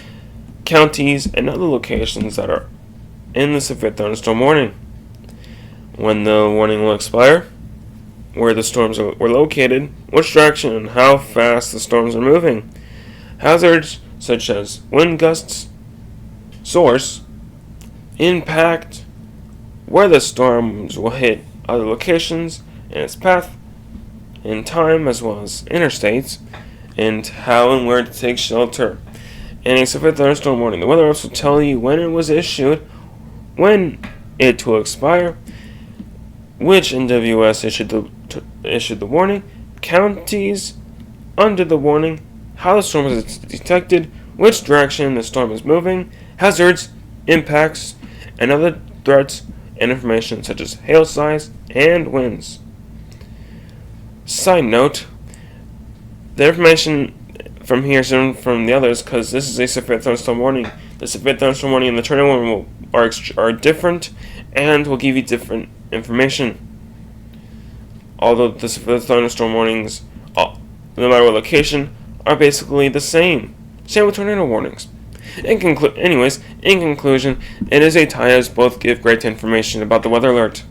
counties, and other locations that are in the severe thunderstorm warning, when the warning will expire, where the storms were located, which direction and how fast the storms are moving, hazards such as wind gusts, source, impact, where the storms will hit other locations in its path, in time, as well as interstates, and how and where to take shelter. In a severe thunderstorm warning, the weather apps will tell you when it was issued, when it will expire, which NWS issued the warning, counties under the warning, how the storm is detected, which direction the storm is moving, hazards, impacts, and other threats and information such as hail size and winds. Side note, the information from here is different from the others because this is a severe thunderstorm warning. The severe thunderstorm warning and the tornado warning are different and will give you different information. Although the severe thunderstorm warnings, no matter what location, are basically the same. Same with tornado warnings. In conclusion, it is a tie as both give great information about the weather alert.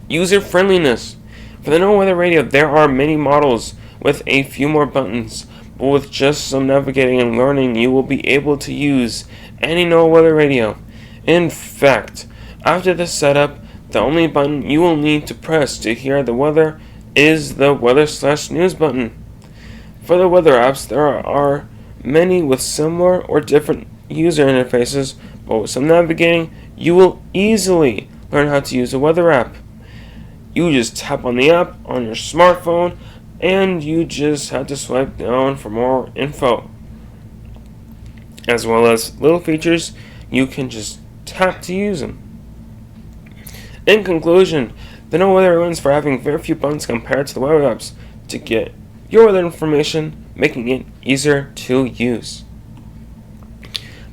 User friendliness. For the Noaa Weather Radio, there are many models with a few more buttons, but with just some navigating and learning, you will be able to use any Noaa Weather Radio. In fact, after the setup, The only button you will need to press to hear the weather is the weather/news button. For the weather apps, there are many with similar or different user interfaces, but with some navigating, you will easily learn how to use a weather app. You just tap on the app on your smartphone, and you just have to swipe down for more info. As well as little features, you can just tap to use them. In conclusion, the NOAA weather wins for having very few buttons compared to the weather apps to get your weather information, making it easier to use.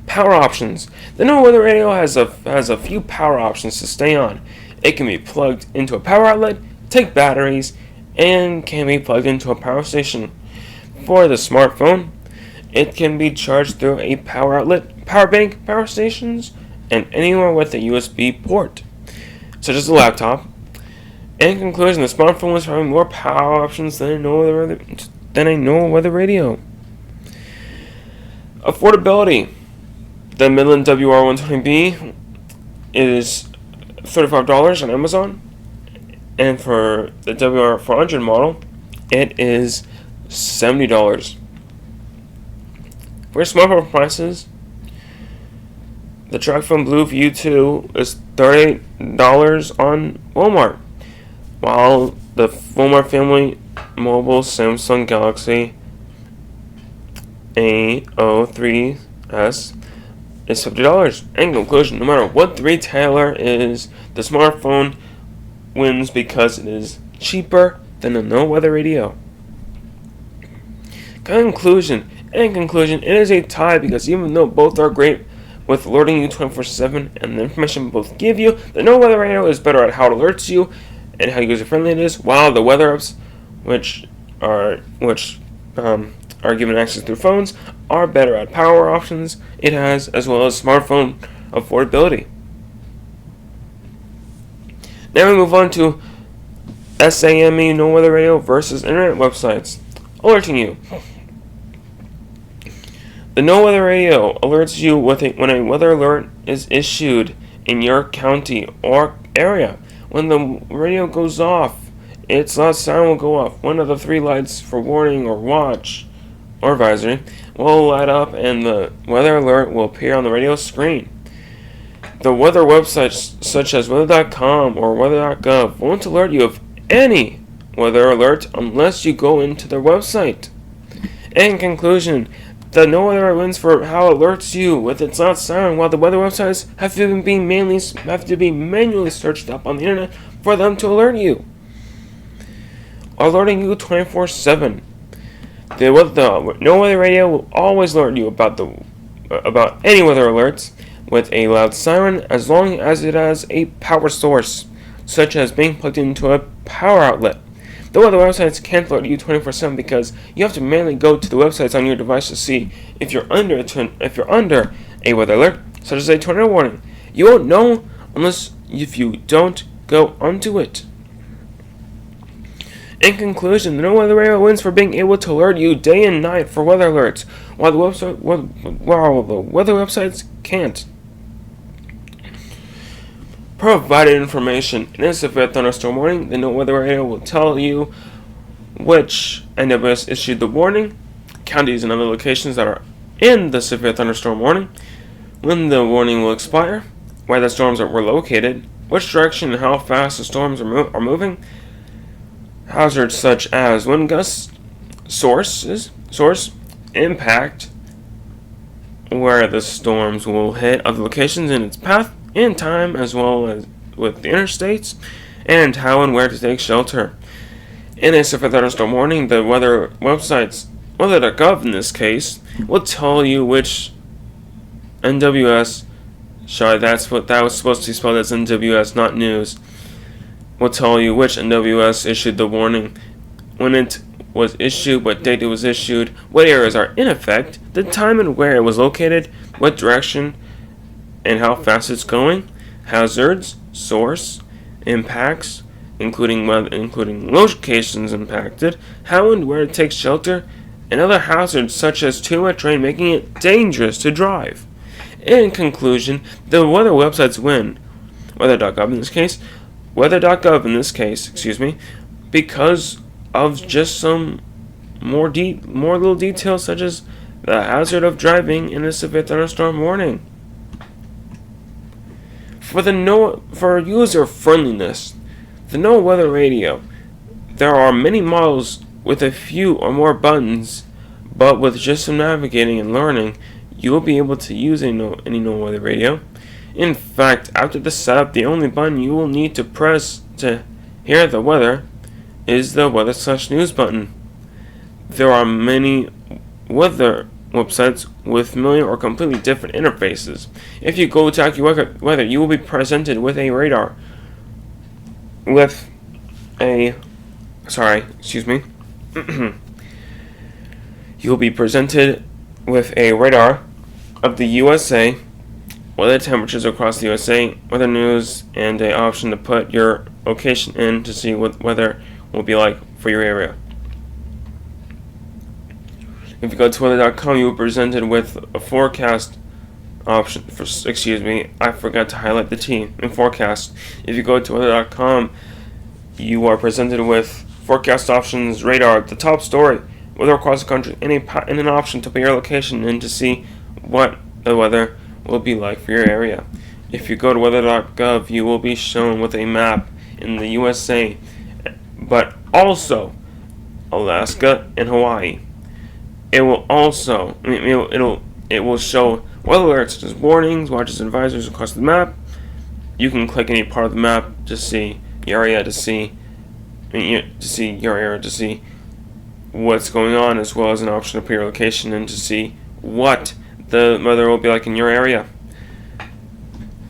Power options. The NOAA weather radio has a few power options to stay on. It can be plugged into a power outlet, take batteries, and can be plugged into a power station. For the smartphone, it can be charged through a power outlet, power bank, power stations, and anywhere with a USB port, such as a laptop. In conclusion, the smartphone was having more power options than a NOAA weather radio. Affordability. The Midland WR120B is $35 on Amazon, and for the WR400 model, it is $70. For smartphone prices, the TrackPhone Blue View 2 is $38 on Walmart, while the Walmart Family Mobile Samsung Galaxy A03s is $50. In conclusion, no matter what the retailer is, the smartphone wins because it is cheaper than a NOAA weather radio. In conclusion, it is a tie because even though both are great with alerting you 24/7 and the information both give you, the NOAA weather radio is better at how it alerts you and how user-friendly it is, while the weather apps, which are given access through phones, are better at power options it has, as well as smartphone affordability. Now we move on to S.A.M.E Noaa weather radio versus internet websites. Alerting you. The NOAA weather radio alerts you when a weather alert is issued in your county or area. When the radio goes off, its loud sound will go off. One of the three lights for warning or watch or advisory will light up and the weather alert will appear on the radio screen. The weather websites such as weather.com or weather.gov won't alert you of any weather alert unless you go into their website. In conclusion, the NOAA weather wins for how it alerts you with its loud sound, while the weather websites have to be manually searched up on the internet for them to alert you. Alerting you 24/7. The NOAA weather radio will always alert you about any weather alerts with a loud siren as long as it has a power source, such as being plugged into a power outlet. The weather websites can't alert you 24/7 because you have to manually go to the websites on your device to see if you're under a weather alert, such as a tornado warning. You won't know if you don't go onto it. In conclusion, the NOAA weather radio wins for being able to alert you day and night for weather alerts, while the weather websites can't. Provided information. In a severe thunderstorm warning, the NOAA weather radio will tell you which NWS issued the warning, counties and other locations that are in the severe thunderstorm warning, when the warning will expire, where the storms were located, which direction and how fast the storms are moving, hazards such as wind gusts, source, impact, where the storms will hit other locations in its path and time, as well as with the interstates, and how and where to take shelter. In a severe thunderstorm warning, the weather websites, weather.gov in this case, will tell you which NWS, that was supposed to be spelled as NWS, not news, will tell you which NWS issued the warning, when it was issued, what date it was issued, what areas are in effect, the time and where it was located, what direction and how fast it's going, hazards, source, impacts, including locations impacted, how and where to take shelter, and other hazards such as too much rain making it dangerous to drive. In conclusion, the weather websites win, weather.gov in this case, weather.gov in this case, because of just some more little details such as the hazard of driving in a severe thunderstorm warning. For user friendliness, the NOAA Weather Radio, there are many models with a few or more buttons, but with just some navigating and learning, you will be able to use any NOAA Weather Radio. In fact, after the setup, the only button you will need to press to hear the weather is the weather/news button. There are many weather websites with familiar or completely different interfaces. If you go to AccuWeather, you will be presented with a radar. You'll be presented with a radar of the USA, weather temperatures across the USA, weather news, and an option to put your location in to see what weather will be like for your area. If you go to weather.com, you will be presented with a forecast option. I forgot to highlight the T in forecast. If you go to weather.com, you are presented with forecast options, radar, the top story, weather across the country, and an option to put your location in to see what the weather will be like for your area. If you go to weather.gov, you will be shown with a map in the USA, but also Alaska and Hawaii. It will also, it will show weather alerts such as warnings, watches, and advisories across the map. You can click any part of the map to see your area, to see what's going on, as well as an option to put your location in to see what the weather will be like in your area.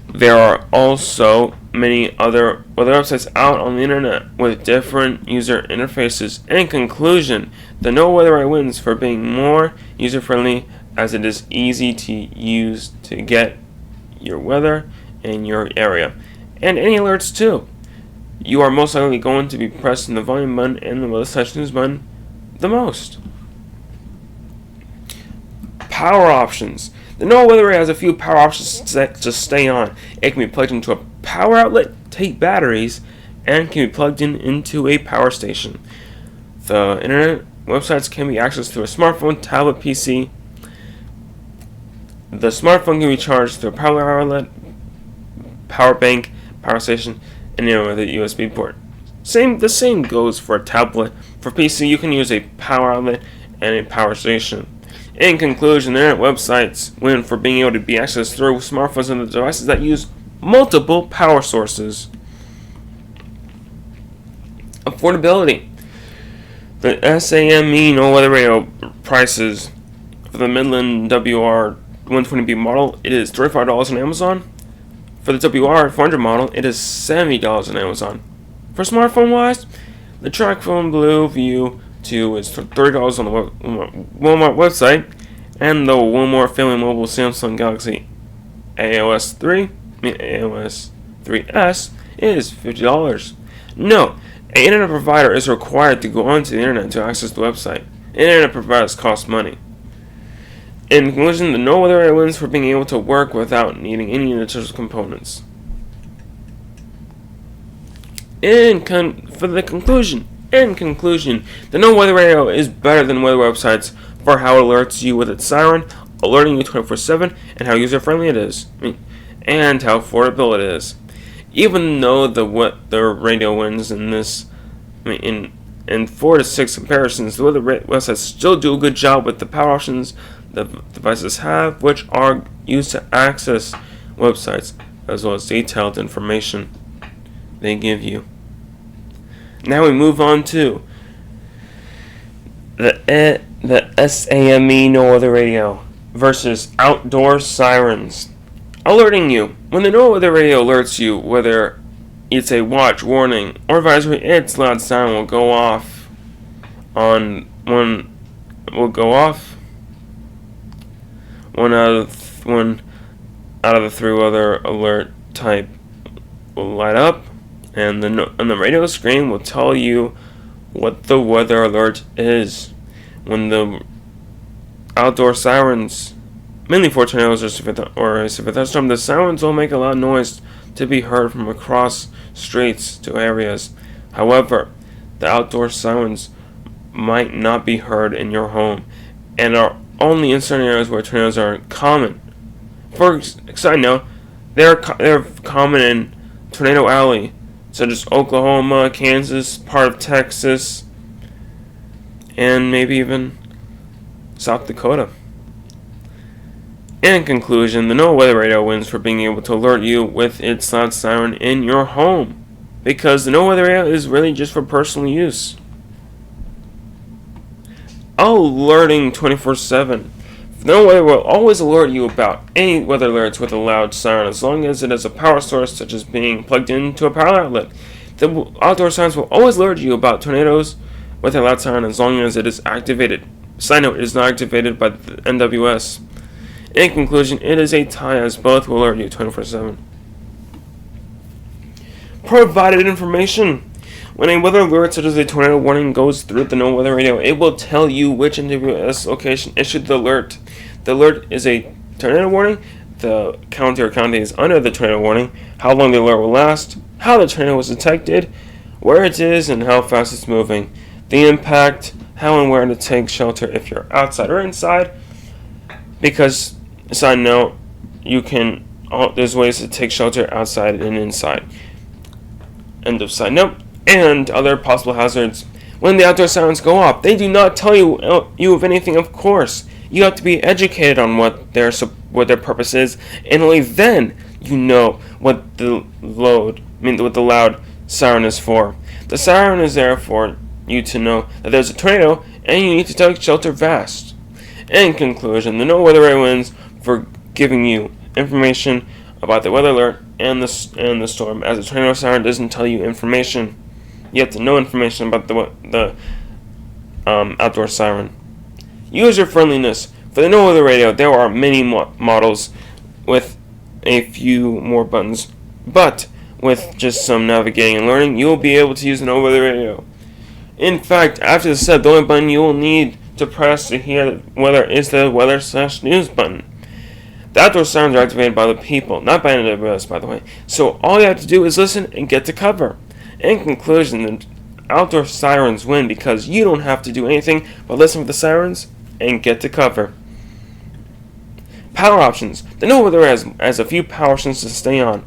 There are also many other weather websites out on the internet with different user interfaces. In conclusion, the NOAA Weather Radio wins for being more user-friendly, as it is easy to use to get your weather in your area, and any alerts too. You are most likely going to be pressing the volume button and the weather/news button the most. Power options. The NOAA Weather Radio has a few power options to stay on. It can be plugged into a power outlet, take batteries, and can be plugged into a power station. The internet websites can be accessed through a smartphone, tablet, PC. The smartphone can be charged through a power outlet, power bank, power station, and with a USB port. The same goes for a tablet. For PC, you can use a power outlet and a power station. In conclusion, the internet websites win for being able to be accessed through smartphones and the devices that use multiple power sources. Affordability. The S.A.M.E Noaa Weather Radio prices for the Midland WR120B model, it is $35 on Amazon. For the WR400 model, it is $70 on Amazon. For smartphone wise, the TrackPhone Blue View 2 is $30 on the Walmart website, and the Walmart Family Mobile Samsung Galaxy AOS 3S is $50. Note, an internet provider is required to go onto the internet to access the website. Internet providers cost money. In conclusion, the NOAA Weather Radio wins for being able to work without needing any additional components. In conclusion, the NOAA Weather Radio is better than weather websites for how it alerts you with its siren, alerting you 24/7, and how user-friendly it is, and how affordable it is. Even though the radio wins in this, in 4 to 6 comparisons, the weather websites still do a good job with the power options the devices have, which are used to access websites, as well as detailed information they give you. Now we move on to the S.A.M.E Noaa Weather Radio versus outdoor sirens. Alerting you. When the NOAA Weather Radio alerts you, whether it's a watch, warning, or advisory, its loud sound will go off one out of the 3 weather alert type will light up, and the radio screen will tell you what the weather alert is. When the outdoor sirens mainly for tornadoes or a severe thunderstorm. The sirens will make a loud noise to be heard from across streets to areas. However, the outdoor sirens might not be heard in your home and are only in certain areas where tornadoes are common. For side note, they're common in Tornado Alley, such as Oklahoma, Kansas, part of Texas, and maybe even South Dakota. In conclusion, the NOAA Weather Radio wins for being able to alert you with its loud siren in your home, because the NOAA Weather Radio is really just for personal use. Alerting 24/7. The NOAA Weather will always alert you about any weather alerts with a loud siren as long as it has a power source, such as being plugged into a power outlet. The outdoor sirens will always alert you about tornadoes with a loud siren as long as it is activated. Side note, it is not activated by the NWS. In conclusion, it is a tie as both will alert you 24/7. Provided information. When a weather alert such as a tornado warning goes through the NOAA Weather Radio, it will tell you which NWS location issued the alert. The alert is a tornado warning, the county or counties under the tornado warning, how long the alert will last, how the tornado was detected, where it is, and how fast it's moving, the impact, how and where to take shelter if you're outside or inside. Because, side note, there's ways to take shelter outside and inside. End of side note. And other possible hazards. When the outdoor sirens go off, they do not tell you of anything, of course. You have to be educated on what their purpose is, and only then you know what the loud siren is for. The siren is there for you to know that there's a tornado and you need to take shelter fast. In conclusion, the NOAA Weather Radio wins for giving you information about the weather alert and the storm, as the tornado siren doesn't tell you information. You have to know information about the outdoor siren. User friendliness. For the NOAA Weather Radio, there are many models with a few more buttons, but with just some navigating and learning, you will be able to use the NOAA Weather Radio. In fact, after the set, the only button you will need to press to hear the weather is the weather/news button. The outdoor sirens are activated by the people, not by NWS, by the way. So all you have to do is listen and get to cover. In conclusion, the outdoor sirens win because you don't have to do anything but listen for the sirens and get to cover. Power options. The NOAA Weather has a few power options to stay on.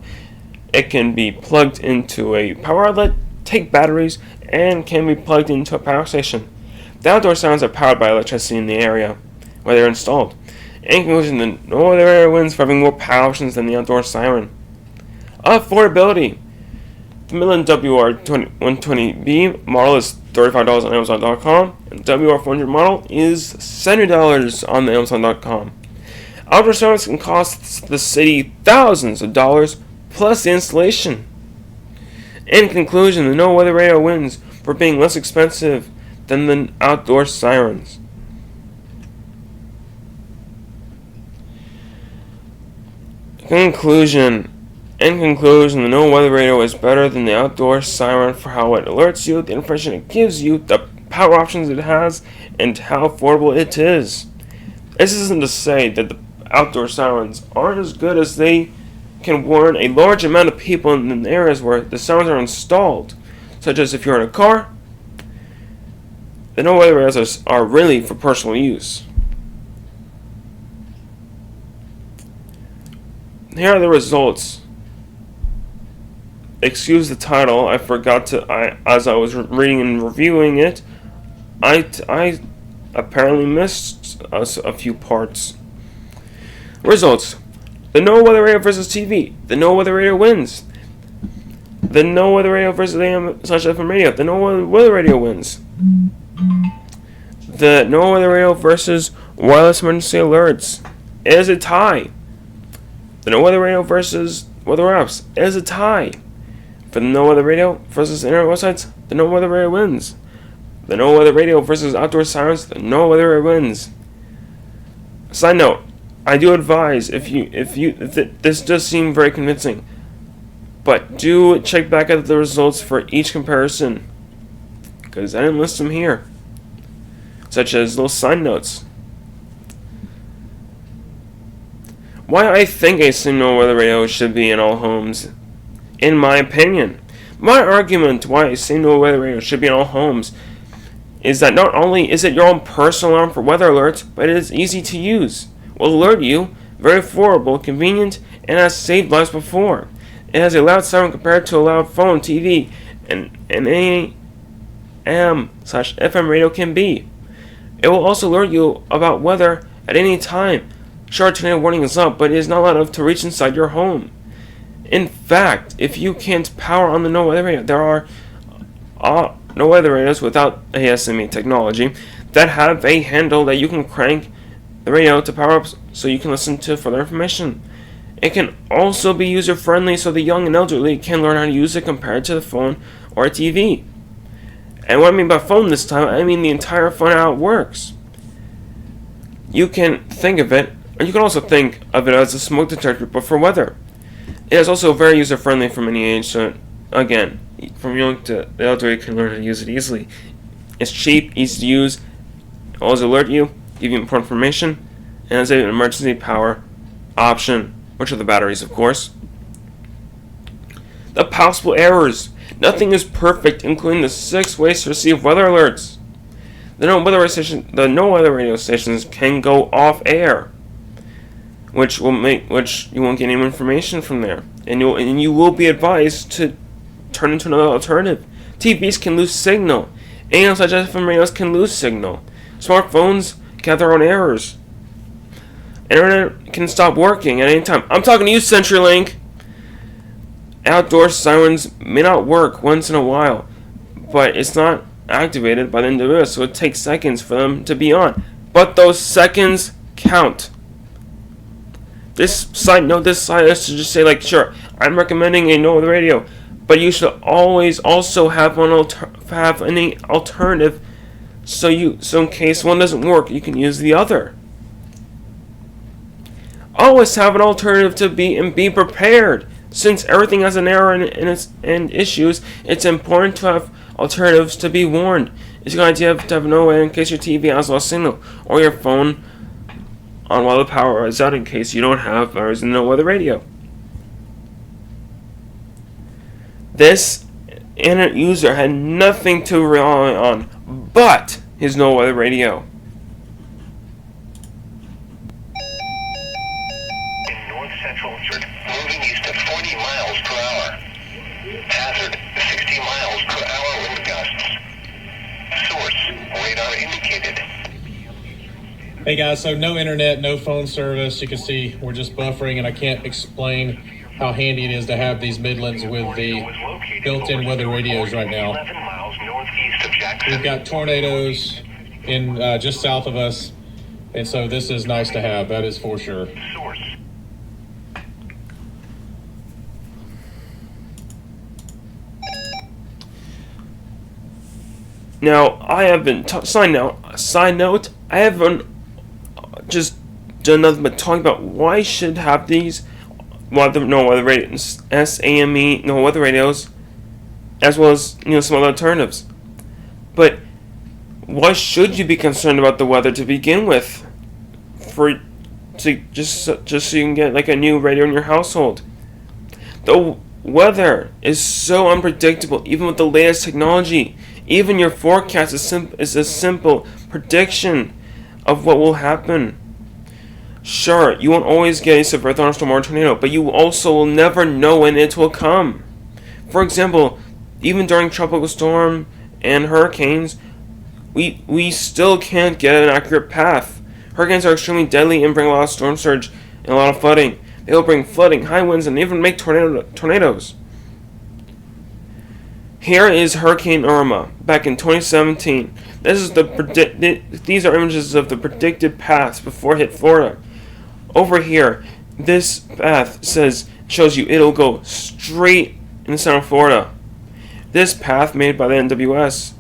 It can be plugged into a power outlet, take batteries, and can be plugged into a power station. The outdoor sirens are powered by electricity in the area where they're installed. In conclusion, the NOAA Weather Radio wins for having more power options than the outdoor siren. Affordability. The Midland WR120B model is $35 on Amazon.com, and the WR400 model is $70 on the Amazon.com. Outdoor sirens can cost the city thousands of dollars plus the installation. In conclusion, the NOAA Weather Radio wins for being less expensive than the outdoor sirens. In conclusion, the NOAA Weather Radio is better than the outdoor siren for how it alerts you, the information it gives you, the power options it has, and how affordable it is. This isn't to say that the outdoor sirens aren't as good as they can warn a large amount of people in the areas where the sirens are installed, such as if you're in a car. The NOAA Weather Radios are really for personal use. Here are the results. Excuse the title, I forgot to, as I was reading and reviewing it, I apparently missed a few parts. Results. The NOAA Weather Radio versus TV. The NOAA Weather Radio wins. The NOAA Weather Radio versus AM/FM radio. The NOAA Weather Radio wins. The NOAA Weather Radio versus wireless emergency alerts is a tie. The NOAA Weather Radio versus weather apps is a tie. For the NOAA Weather Radio versus internet websites, the NOAA Weather Radio wins. The NOAA Weather Radio versus outdoor sirens, the NOAA Weather Radio wins. Side note, I do advise if this does seem very convincing, but do check back at the results for each comparison, because I didn't list them here, such as little side notes. why I think a S.A.M.E Noaa weather radio should be in all homes. In my opinion, my argument why a S.A.M.E Noaa weather radio should be in all homes is that not only is it your own personal alarm for weather alerts, but it is easy to use. Will alert you, very affordable, convenient, and has saved lives before. It has a loud siren compared to a loud phone, TV, and any AM/FM radio can be. It will also alert you about weather at any time. Sure, tornado warning is up, but it is not loud enough to reach inside your home. In fact, if you can't power on the Noaa weather radio, there are no weather radios without S.A.M.E technology that have a handle that you can crank the radio to power up so you can listen to further information. It can also be user friendly so the young and elderly can learn how to use it compared to the phone or a TV. And what I mean by phone this time, I mean the entire phone, how it works. You can think of it, or you can also think of it as a smoke detector but for weather. It is also very user friendly from any age, so again, from young to the elderly can learn how to use it easily. It's cheap, easy to use, it always alert you, give you important information, and has an emergency power option, which are the batteries, of course. The possible errors. Nothing is perfect, including the 6 ways to receive weather alerts. The Noaa weather radio stations can go off air, which you won't get any information from there, and you will be advised to turn into another alternative. TVs can lose signal. AM such as FM radios can lose signal. Smartphones can have their own errors. Internet can stop working at any time. I'm talking to you, CenturyLink. Outdoor sirens may not work once in a while, but it's not activated by the NWS, so it takes seconds for them to be on. But those seconds count. This side is to just say, like, sure, I'm recommending a Noaa radio, but you should always also have any alternative, so in case one doesn't work, you can use the other. Always have an alternative to be prepared. Since everything has an error and issues, it's important to have alternatives to be warned. It's a good idea to have Noaa in case your TV has lost signal, or your phone on while the power is out in case you don't have or is in the weather radio. This internet user had nothing to rely on but his Noaa weather radio. In north-central Georgia, moving east at 40 miles per hour. Hazard, 60 miles per hour wind gusts. Source, radar indicated. Hey guys, so no internet, no phone service. You can see we're just buffering, and I can't explain how handy it is to have these Midlands with the built-in weather radios right now. 11 miles northeast of Jackson. We've got tornadoes in just south of us, and so this is nice to have, that is for sure. Source. Now, I have been side note, I haven't just done nothing but talking about why I should have these weather radios, S.A.M.E Noaa weather radios, as well as some other alternatives. But why should you be concerned about the weather to begin with? Just so you can get like a new radio in your household. The weather is so unpredictable, even with the latest technology. Even your forecast is a simple prediction of what will happen. Sure, you won't always get a severe thunderstorm or tornado, but you also will never know when it will come. For example, even during tropical storm and hurricanes, we still can't get an accurate path. Hurricanes are extremely deadly and bring a lot of storm surge and a lot of flooding. They will bring flooding, high winds, and even make tornadoes. Here is Hurricane Irma back in 2017. These are images of the predicted paths before it hit Florida. Over here, this path shows you it'll go straight in the center of Florida. This path made by the NWS,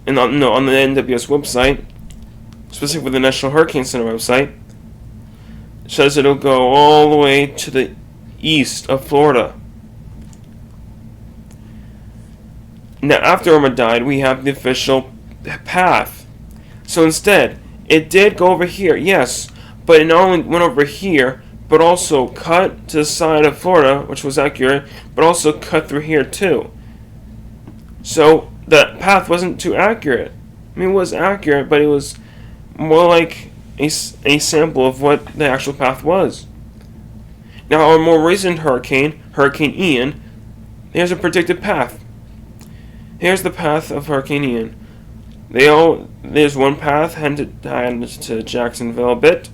on the NWS website, specifically the National Hurricane Center website, says it'll go all the way to the east of Florida. Now, after Irma died, we have the official path. So instead, it did go over here, yes, but it not only went over here, but also cut to the side of Florida, which was accurate, but also cut through here too. So the path wasn't too accurate. I mean, it was accurate, but it was more like a sample of what the actual path was. Now, our more recent hurricane, Hurricane Ian, here's a predicted path. Here's the path of Hurricane Ian. There's one path headed to Jacksonville a bit,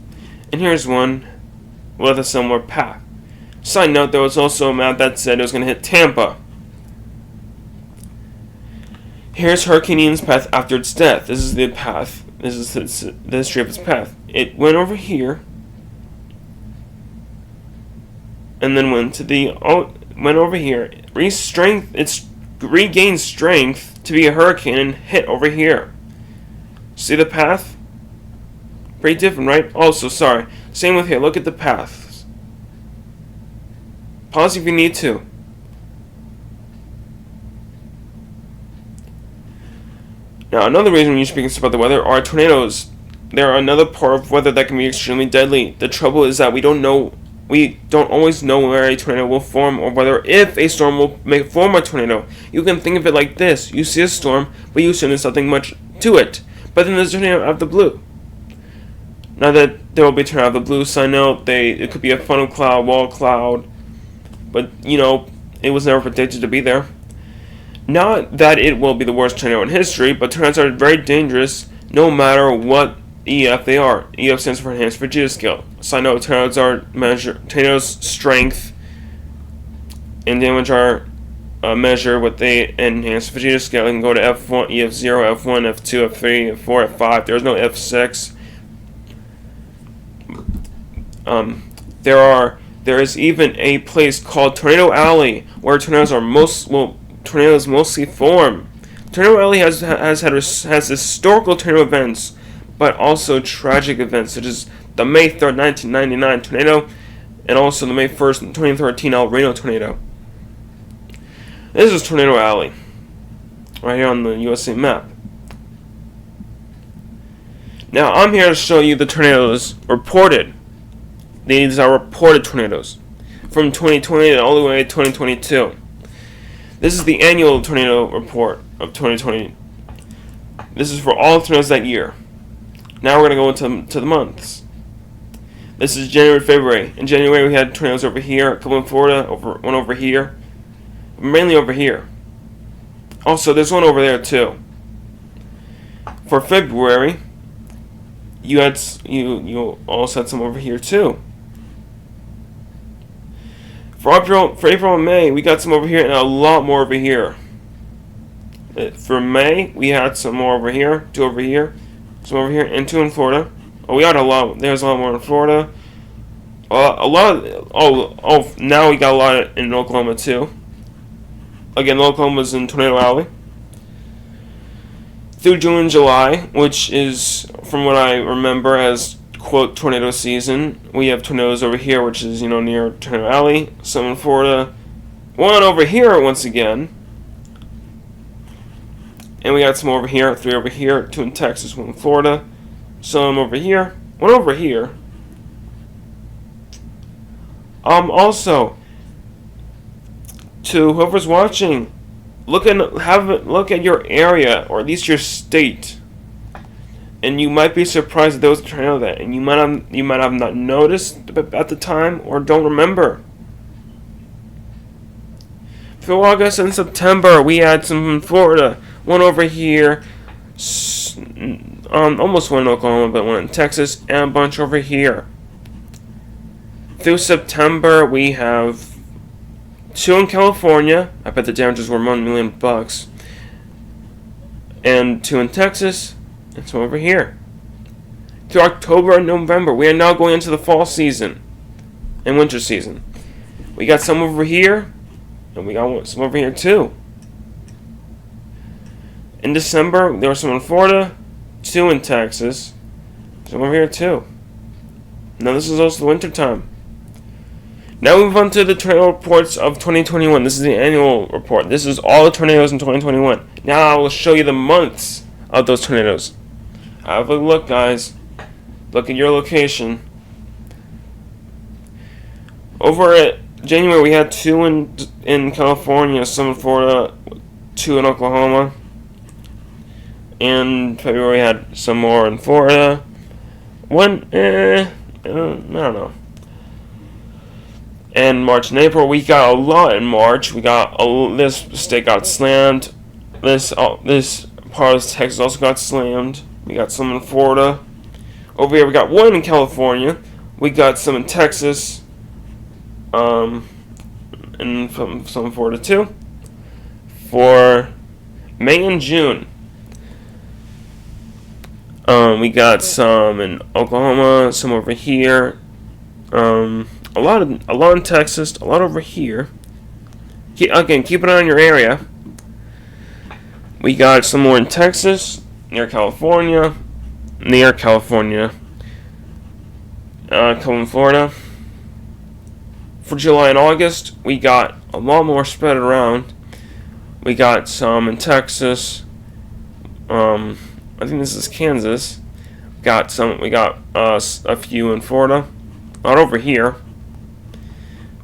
and here's one with a similar path. Side note, there was also a map that said it was going to hit Tampa. Here's Hurricane Ian's path after its death. This is the path. This is the history of its path. It went over here, and then went over here. It's regained strength to be a hurricane and hit over here. See the path? Pretty different, right? Also, sorry. Same with here. Look at the paths. Pause if you need to. Now, another reason when you should be concerned about the weather are tornadoes. They are another part of weather that can be extremely deadly. The trouble is that we don't always know where a tornado will form or whether if a storm will form a tornado. You can think of it like this. You see a storm, but you assume there's nothing much to it. But then there's a tornado out of the blue. Now that there will be a tornado out of the blue, side note, it could be a funnel cloud, wall cloud, but it was never predicted to be there. Not that it will be the worst tornado in history, but tornadoes are very dangerous no matter what EF they are. EF stands for Enhanced Vegeta Scale. Side note, tornadoes' strength and damage are measured with the Enhanced Vegeta Scale. You can go to F1, EF0, F1, F2, F3, F4, F5. There's no F6. There is even a place called Tornado Alley where tornadoes mostly form. Tornado Alley has historical tornado events, but also tragic events such as the May 3rd, 1999 tornado, and also the May 1st, 2013 El Reno tornado. This is Tornado Alley, right here on the USA map. Now, I'm here to show you the tornadoes reported. These are reported tornadoes from 2020 all the way to 2022. This is the annual tornado report of 2020. This is for all tornadoes that year. Now we're going to go into the months. This is January, February. In January we had tornadoes over here, a couple in Florida, one over here, mainly over here. Also, there's one over there too. For February, you also had some over here too. For April and May, we got some over here and a lot more over here. For May, we had some more over here, two over here, some over here, and two in Florida. Oh, we had a lot. There's a lot more in Florida. Now we got a lot in Oklahoma too. Again, Oklahoma's in Tornado Alley. Through June and July, which is, from what I remember, as quote tornado season, we have tornadoes over here, which is near Tornado Alley. Some in Florida, one over here once again, and we got some over here, three over here, two in Texas, one in Florida, some over here, one over here. Also, to whoever's watching, look at your area, or at least your state, and you might be surprised that there was a tornado there, and you might have not noticed at the time or don't remember. For August and September, we had some in Florida, one over here, almost one in Oklahoma, but one in Texas, and a bunch over here. Through September, we have two in California. I bet the damages were $1 million. And two in Texas, and some over here. Through October and November, we are now going into the fall season and winter season. We got some over here, and we got some over here too. In December, there were some in Florida, two in Texas, some over here too. Now this is also the winter time. Now we move on to the tornado reports of 2021. This is the annual report. This is all the tornadoes in 2021. Now I will show you the months of those tornadoes. Have a look, guys. Look at your location. Over at January, we had 2 in California, some in Florida, 2 in Oklahoma. In February, we had some more in Florida. One, I don't know. And March and April, we got a lot in March. This state got slammed. This part of Texas also got slammed. We got some in Florida. Over here, we got 1 in California. We got some in Texas. And some in Florida too. For May and June, we got some in Oklahoma, some over here. A lot in Texas, a lot over here. Keep an eye on your area. We got some more in Texas, near California, a couple in Florida. For July and August, we got a lot more spread around. We got some in Texas. I think this is Kansas. We got a few in Florida. Not over here.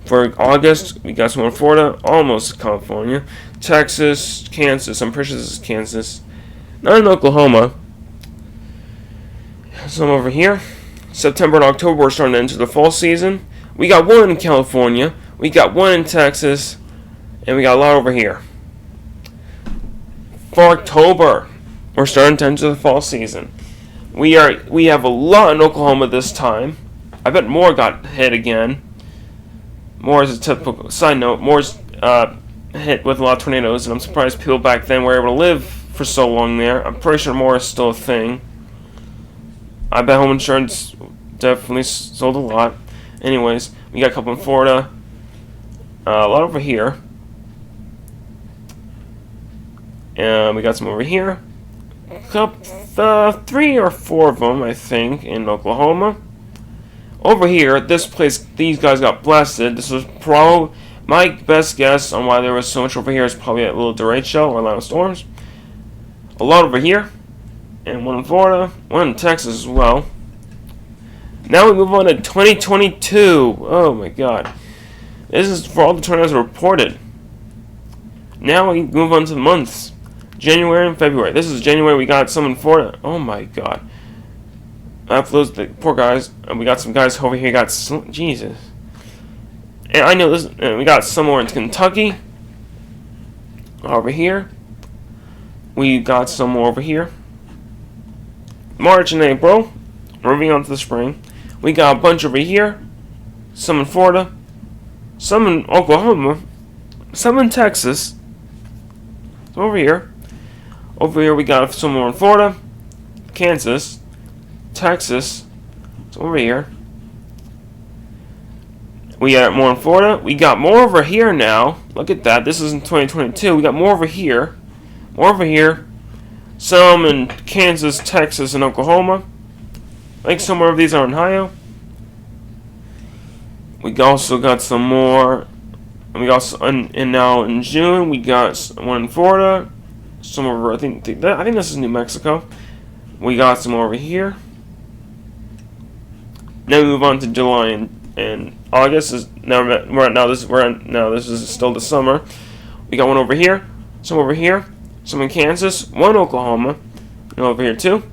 For August, we got some in Florida, almost California. Texas, Kansas. I'm pretty sure this is Kansas. Not in Oklahoma. Some over here. September and October, we're starting to enter the fall season. We got 1 in California. We got 1 in Texas. And we got a lot over here. For October, we're starting to enter the fall season. We have a lot in Oklahoma this time. I bet Moore got hit again. Moore is a typical side note. Moore's hit with a lot of tornadoes, and I'm surprised people back then were able to live for so long there. I'm pretty sure Moore is still a thing. I bet home insurance definitely sold a lot. Anyways, we got a couple in Florida. A lot over here. And we got some over here. 3 or 4 of them, I think, in Oklahoma. Over here, this place, these guys got blasted. This was probably my best guess on why there was so much over here is probably a little derecho or a lot of storms. A lot over here, and 1 in Florida, 1 in Texas as well. Now we move on to 2022. Oh my God. This is for all the tornadoes reported. Now we move on to the months. January and February. This is January. We got some in Florida. Oh my God. After those the poor guys, and we got some guys over here. Jesus. And I know this. And we got some more in Kentucky. Over here. We got some more over here. March and April. Moving on to the spring. We got a bunch over here. Some in Florida. Some in Oklahoma. Some in Texas. Some over here. Over here we got some more in Florida. Kansas. Texas. It's over here. We got more in Florida. We got more over here now. Look at that. This is in 2022. We got more over here. More over here. Some in Kansas, Texas, and Oklahoma. I think some more of these are in Ohio. We also got some more. And we got and now in June we got 1 in Florida. Some over. I think this is New Mexico. We got some over here. Now we move on to July and August. This is still the summer. We got 1 over here, some over here, some in Kansas, 1 in Oklahoma, and over here too.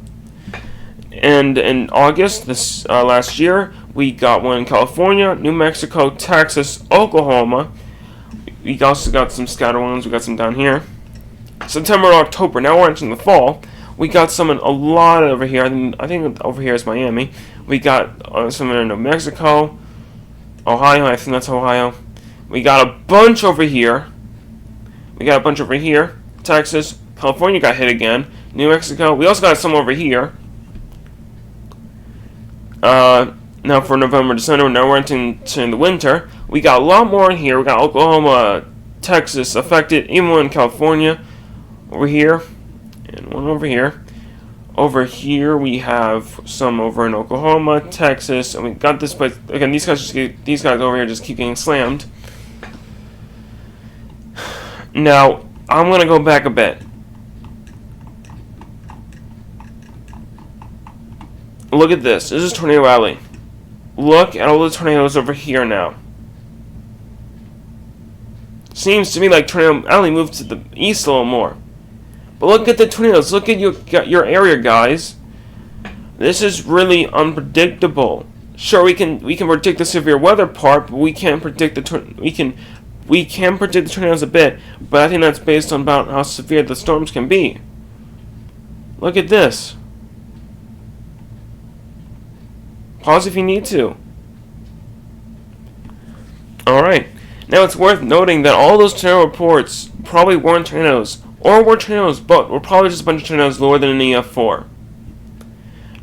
And in August this last year, we got 1 in California, New Mexico, Texas, Oklahoma. We also got some scattered ones. We got some down here. September and October. Now we're entering the fall. We got some in a lot over here. I think over here is Miami. We got some in New Mexico, Ohio. I think that's Ohio. We got a bunch over here. Texas, California got hit again. New Mexico. We also got some over here. Now for November, December. Now we're entering the winter. We got a lot more in here. We got Oklahoma, Texas affected. Even 1 in California. Over here. And 1 over here. Over here we have some over in Oklahoma, Texas, and we got this place again. These guys over here just keep getting slammed. Now I'm gonna go back a bit. Look at this. This is Tornado Alley. Look at all the tornadoes over here now. Seems to me like tornado only moved to the east a little more. But look at the tornadoes. Look at your area, guys. This is really unpredictable. Sure, we can predict the severe weather part, but we can't predict we can predict the tornadoes a bit. But I think that's based on about how severe the storms can be. Look at this. Pause if you need to. Alright. Now it's worth noting that all those tornado reports probably weren't tornadoes, or were tornadoes, but were probably just a bunch of tornadoes lower than an EF4.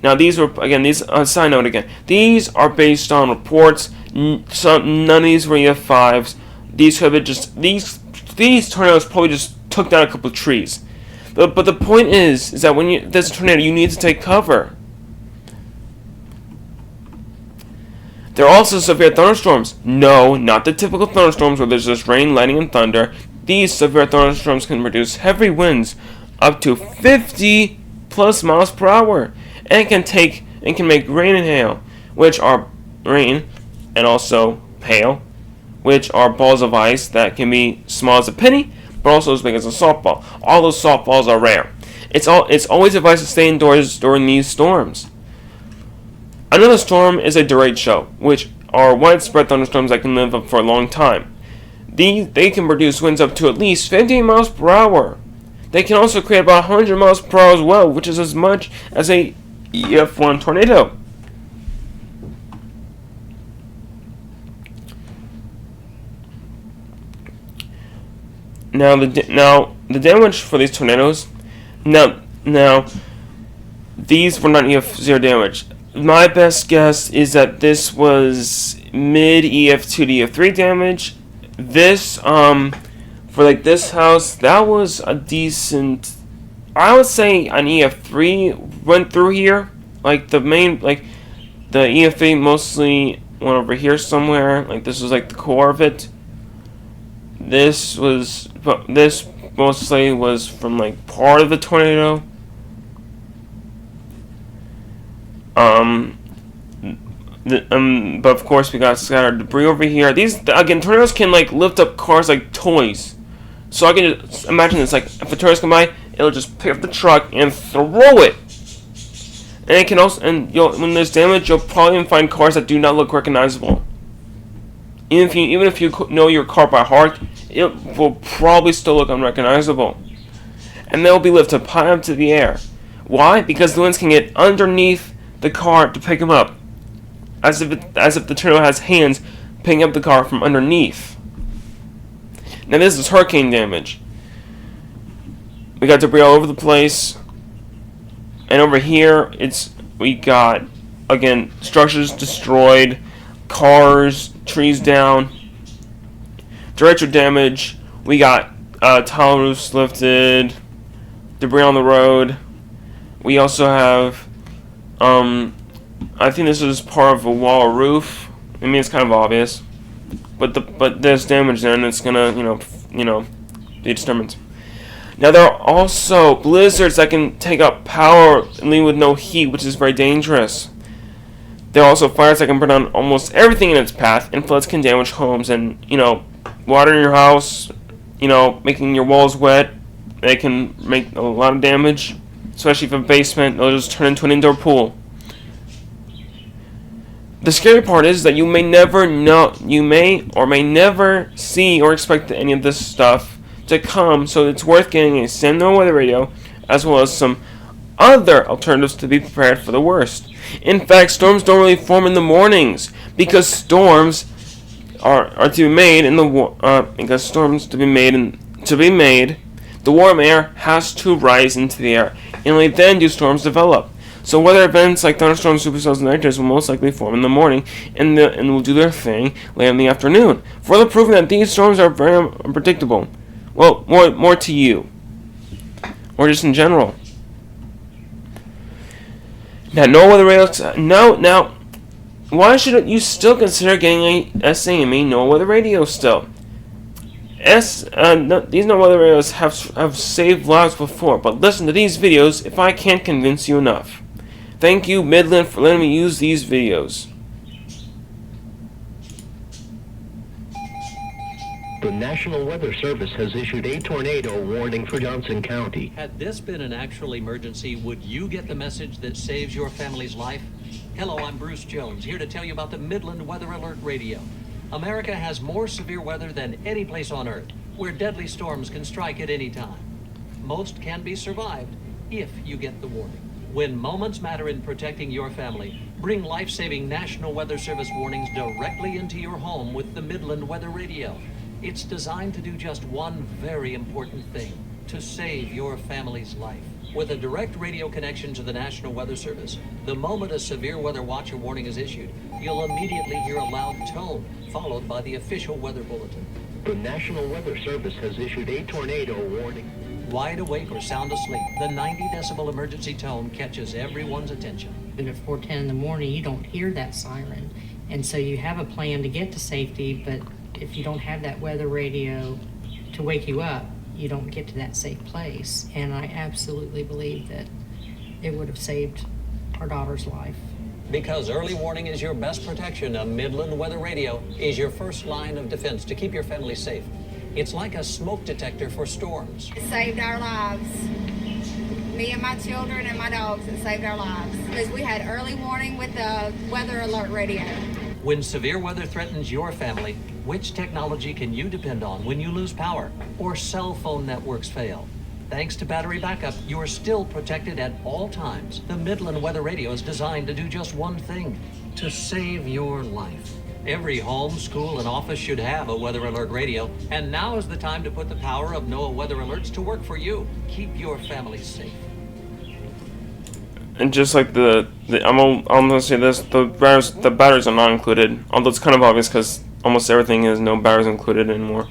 Now these were, again, side note again, these are based on reports. None of these were EF5s. These could have just, these tornadoes probably just took down a couple of trees. But the point is that when there's a tornado, you need to take cover. There are also severe thunderstorms. No, not the typical thunderstorms where there's just rain, lightning, and thunder. These severe thunderstorms can produce heavy winds up to 50 plus miles per hour, and can make rain and hail, which are rain and also hail, which are balls of ice that can be small as a penny, but also as big as a softball. All those softballs are rare. It's always advised to stay indoors during these storms. Another storm is a derecho, which are widespread thunderstorms that can live up for a long time. They can produce winds up to at least 15 miles per hour. They can also create about 100 miles per hour as well, which is as much as a EF1 tornado. Now the damage for these tornadoes. Now these were not EF0 damage. My best guess is that this was mid EF2 to EF3 damage. This for like this house, that was a decent, I would say an EF3 went through here. Like the main, like the EF3 mostly went over here somewhere. Like this was like the core of it. This mostly was from like part of the tornado. But of course we got scattered debris over here. These, again, tornadoes can like lift up cars like toys. So I can just imagine this, like if a tornado come by, it'll just pick up the truck and throw it. And it can also, when there's damage, you'll probably find cars that do not look recognizable. Even if you know your car by heart, it will probably still look unrecognizable. And they'll be lifted high up to the air. Why? Because the winds can get underneath the car to pick them up, as if the tornado has hands picking up the car from underneath. Now this is hurricane damage. We got debris all over the place, and over here we got, again, structures destroyed, cars, trees down, derecho damage. We got tile roofs lifted, debris on the road. We also have I think this is part of a wall or roof. I mean, it's kind of obvious, but there's damage there, and it's gonna be disturbance. Now there are also blizzards that can take up power and leave with no heat, which is very dangerous. There are also fires that can burn down almost everything in its path, and floods can damage homes and water in your house, making your walls wet. They can make a lot of damage, especially if a basement. They'll just turn into an indoor pool. The scary part is that you may or may never see or expect any of this stuff to come, so it's worth getting a S.A.M.E Noaa weather radio, as well as some other alternatives to be prepared for the worst. In fact, storms don't really form in the mornings, because storms are to be made the warm air has to rise into the air, and only then do storms develop. So weather events like thunderstorms, supercells, and nitrogens will most likely form in the morning, and will do their thing later in the afternoon, further proving that these storms are very unpredictable. Well, more to you, or just in general. Now, no weather radios. Now, why should you still consider getting a S.A.M.E Noaa weather radio still? These Noaa weather radios have saved lives before, but listen to these videos if I can't convince you enough. Thank you, Midland, for letting me use these videos. The National Weather Service has issued a tornado warning for Johnson County. Had this been an actual emergency, would you get the message that saves your family's life? Hello, I'm Bruce Jones, here to tell you about the Midland Weather Alert Radio. America has more severe weather than any place on Earth, where deadly storms can strike at any time. Most can be survived if you get the warning. When moments matter in protecting your family, bring life-saving National Weather Service warnings directly into your home with the Midland Weather Radio. It's designed to do just one very important thing, to save your family's life. With a direct radio connection to the National Weather Service, the moment a severe weather watch or warning is issued, you'll immediately hear a loud tone, followed by the official weather bulletin. The National Weather Service has issued a tornado warning. Wide awake or sound asleep, the 90 decibel emergency tone catches everyone's attention. And at 4:10 in the morning, you don't hear that siren. And so you have a plan to get to safety, but if you don't have that weather radio to wake you up, you don't get to that safe place. And I absolutely believe that it would have saved our daughter's life. Because early warning is your best protection, a Midland Weather Radio is your first line of defense to keep your family safe. It's like a smoke detector for storms. It saved our lives. Me and my children and my dogs, it saved our lives. Because we had early warning with the Weather Alert Radio. When severe weather threatens your family, which technology can you depend on when you lose power or cell phone networks fail? Thanks to battery backup, you are still protected at all times. The Midland Weather Radio is designed to do just one thing, to save your life. Every home, school, and office should have a Weather Alert radio, and now is the time to put the power of NOAA Weather Alerts to work for you. Keep your family safe. And just like I'm gonna say this, the batteries are not included. Although it's kind of obvious because almost everything is no batteries included anymore.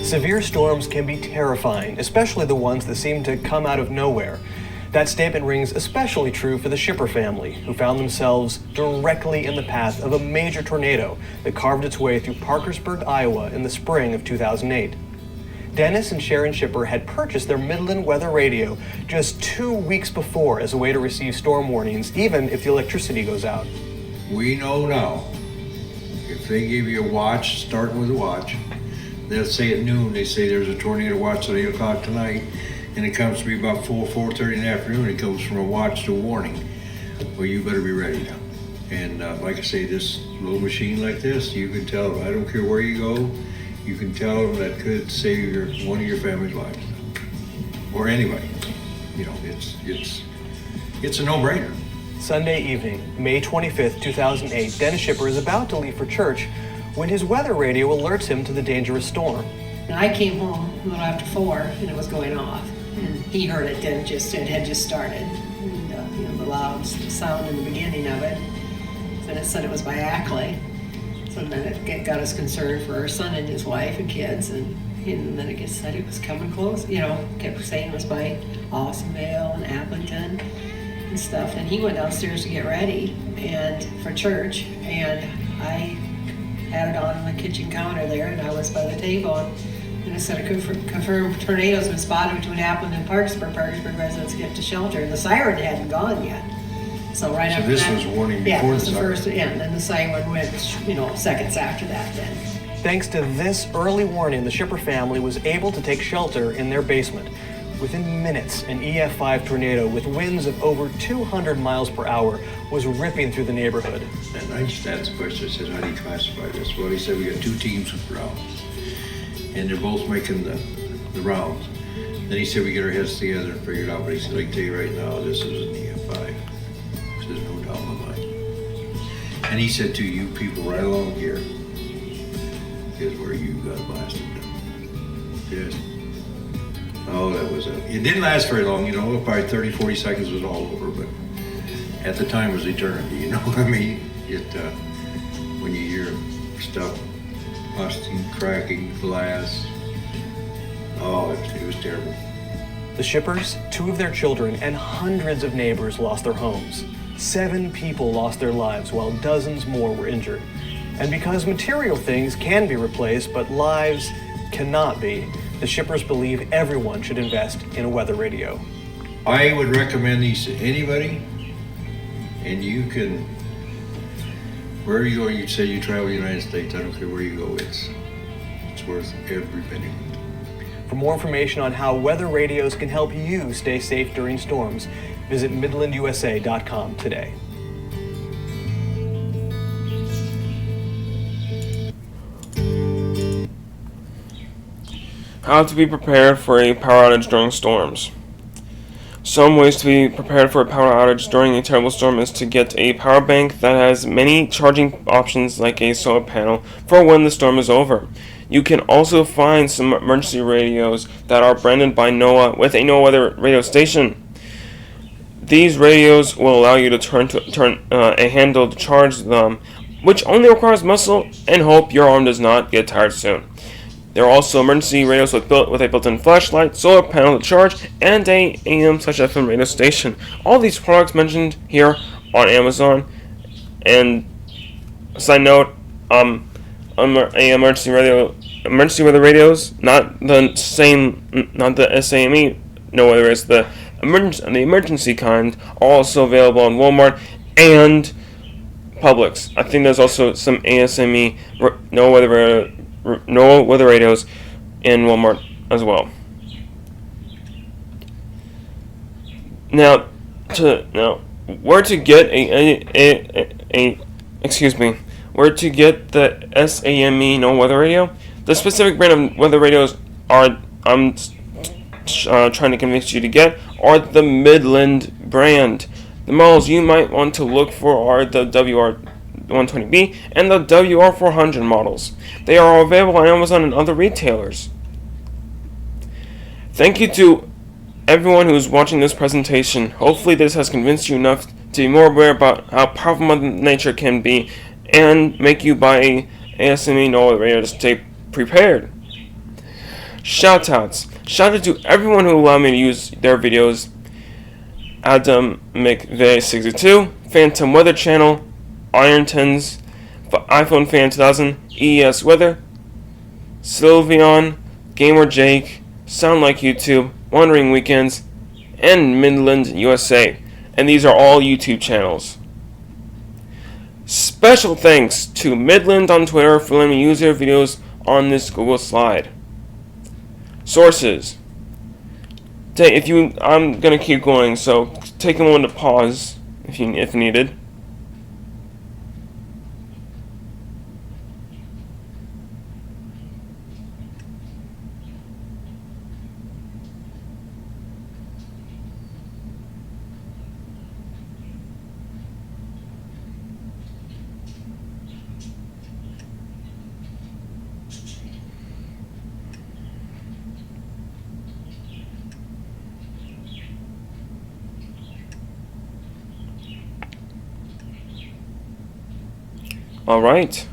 Severe storms can be terrifying, especially the ones that seem to come out of nowhere. That statement rings especially true for the Shipper family, who found themselves directly in the path of a major tornado that carved its way through Parkersburg, Iowa in the spring of 2008. Dennis and Sharon Shipper had purchased their Midland Weather Radio just 2 weeks before as a way to receive storm warnings, even if the electricity goes out. We know now, if they give you a watch, starting with a watch, they'll say at noon, they say there's a tornado watch at 8 o'clock tonight, and it comes to be about 4:30 in the afternoon, it goes from a watch to a warning. Well, you better be ready now. And like I say, this little machine like this, you can tell them, I don't care where you go, you can tell them that could save one of your family's lives. Or anybody. You know, it's a no-brainer. Sunday evening, May 25th, 2008, Dennis Shipper is about to leave for church when his weather radio alerts him to the dangerous storm. And I came home a little after 4 and it was going off. And he heard it, it had just started. And, the loud sound in the beginning of it. Then it said it was by Ackley. So then it got us concerned for our son and his wife and kids. And then it said it was coming close. Kept saying it was by Awesomeville and Appleton and stuff. And he went downstairs to get ready and for church. And I had it on the kitchen counter there, and I was by the table, and it said a confirmed tornadoes been spotted between Appleton and Parkersburg. Parkersburg residents get to shelter, and the siren hadn't gone yet. So after this that, was warning before the siren. First, and then the siren went, seconds after that then. Thanks to this early warning, the Shipper family was able to take shelter in their basement. Within minutes, an EF5 tornado with winds of over 200 miles per hour was ripping through the neighborhood. And I just asked the question, I said, how do you classify this? Well, he said, we got 2 teams with rounds, and they're both making the rounds. Then he said, we get our heads together and figure it out, but he said, I can tell you right now, this is an EF5. He says, no doubt in my mind. And he said to you people right along here, is where you got blasted. Yes. Oh, that was it didn't last very long, probably 30, 40 seconds was all over, but at the time it was eternity, what I mean? When you hear stuff busting, cracking, glass, it was terrible. The Shippers, 2 of their children, and hundreds of neighbors lost their homes. 7 people lost their lives while dozens more were injured. And because material things can be replaced, but lives cannot be, the Shippers believe everyone should invest in a weather radio. I would recommend these to anybody And you can, wherever you go, you say you travel the United States, I don't care where you go, it's worth every penny. For more information on how weather radios can help you stay safe during storms, visit MidlandUSA.com today. How to be prepared for a power outage during storms. Some ways to be prepared for a power outage during a terrible storm is to get a power bank that has many charging options like a solar panel for when the storm is over. You can also find some emergency radios that are branded by NOAA with a NOAA weather radio station. These radios will allow you to turn a handle to charge them, which only requires muscle and hope your arm does not get tired soon. There are also emergency radios with a built-in flashlight, solar panel to charge, and a AM/FM radio station. All these products mentioned here on Amazon. And side note, emergency weather radios, not the S.A.M.E Noaa weather radios, the emergency kind, are also available on Walmart and Publix. I think there's also some ASME NOAA weather radios in Walmart as well. Now, where to get where to get the S.A.M.E Noaa weather radio? The specific brand of weather radios I'm trying to convince you to get are the Midland brand. The models you might want to look for are the WR120B and the WR400 models. They are available on Amazon and other retailers. Thank you to everyone who is watching this presentation. Hopefully this has convinced you enough to be more aware about how powerful Mother Nature can be and make you buy a S.A.M.E Noaa radio to stay prepared. Shoutouts. Shout out to everyone who allowed me to use their videos. Adam McVeigh62, Phantom Weather Channel, Irontons, iPhone Fan 2000, EES Weather, Sylveon, Gamer Jake, Sound Like YouTube, Wandering Weekends, and Midland USA. And these are all YouTube channels. Special thanks to Midland on Twitter for letting me use their videos on this Google slide. Sources. I'm gonna keep going, so take a moment to pause if needed. Alright,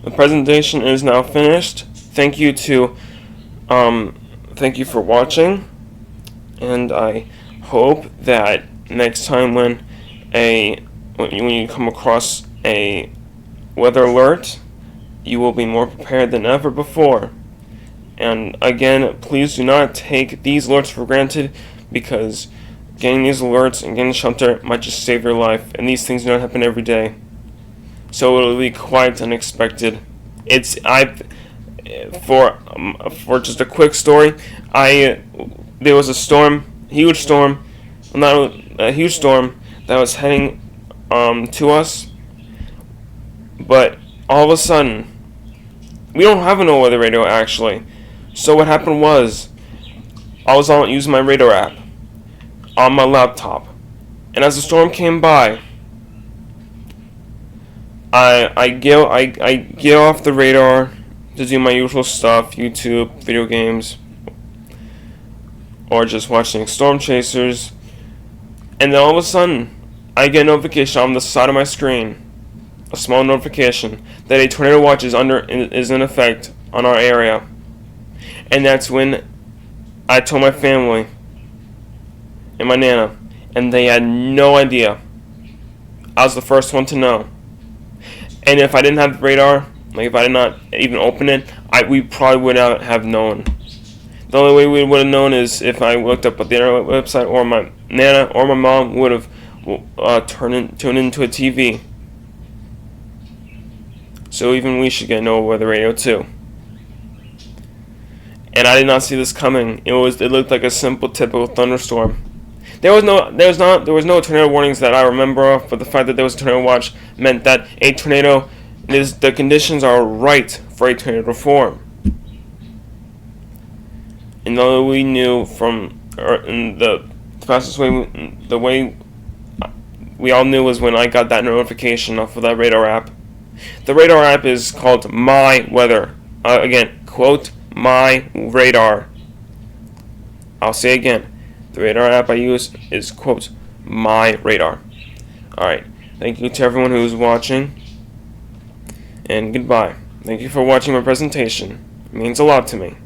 the presentation is now finished. Thank you for watching, and I hope that next time when you come across a weather alert, you will be more prepared than ever before. And again, please do not take these alerts for granted, because getting these alerts and getting shelter might just save your life, and these things do not happen every day. So it'll be quite unexpected. For just a quick story, there was a huge storm that was heading to us, but all of a sudden, we don't have a NOAA weather radio actually. So what happened was, I was using my radar app on my laptop, and as the storm came by, I get off the radar to do my usual stuff, YouTube, video games, or just watching Storm Chasers, and then all of a sudden, I get a notification on the side of my screen, a small notification, that a tornado watch is in effect on our area. And that's when I told my family and my Nana, and they had no idea. I was the first one to know. And if I didn't have the radar, like if I did not even open it, we probably would not have known. The only way we would have known is if I looked up at the internet website, or my Nana or my mom would have tune into a TV. So even we should get NOAA weather radio too. And I did not see this coming. It looked like a simple, typical thunderstorm. There was no tornado warnings that I remember of, but the fact that there was a tornado watch meant that a tornado the conditions are right for a tornado to form. And though we knew from the fastest way, the way we all knew was when I got that notification off of that radar app. The radar app is called My Weather. Again, quote, My Radar. I'll say again, the radar app I use is, quote, My Radar. Alright, thank you to everyone who's watching, and goodbye. Thank you for watching my presentation. It means a lot to me.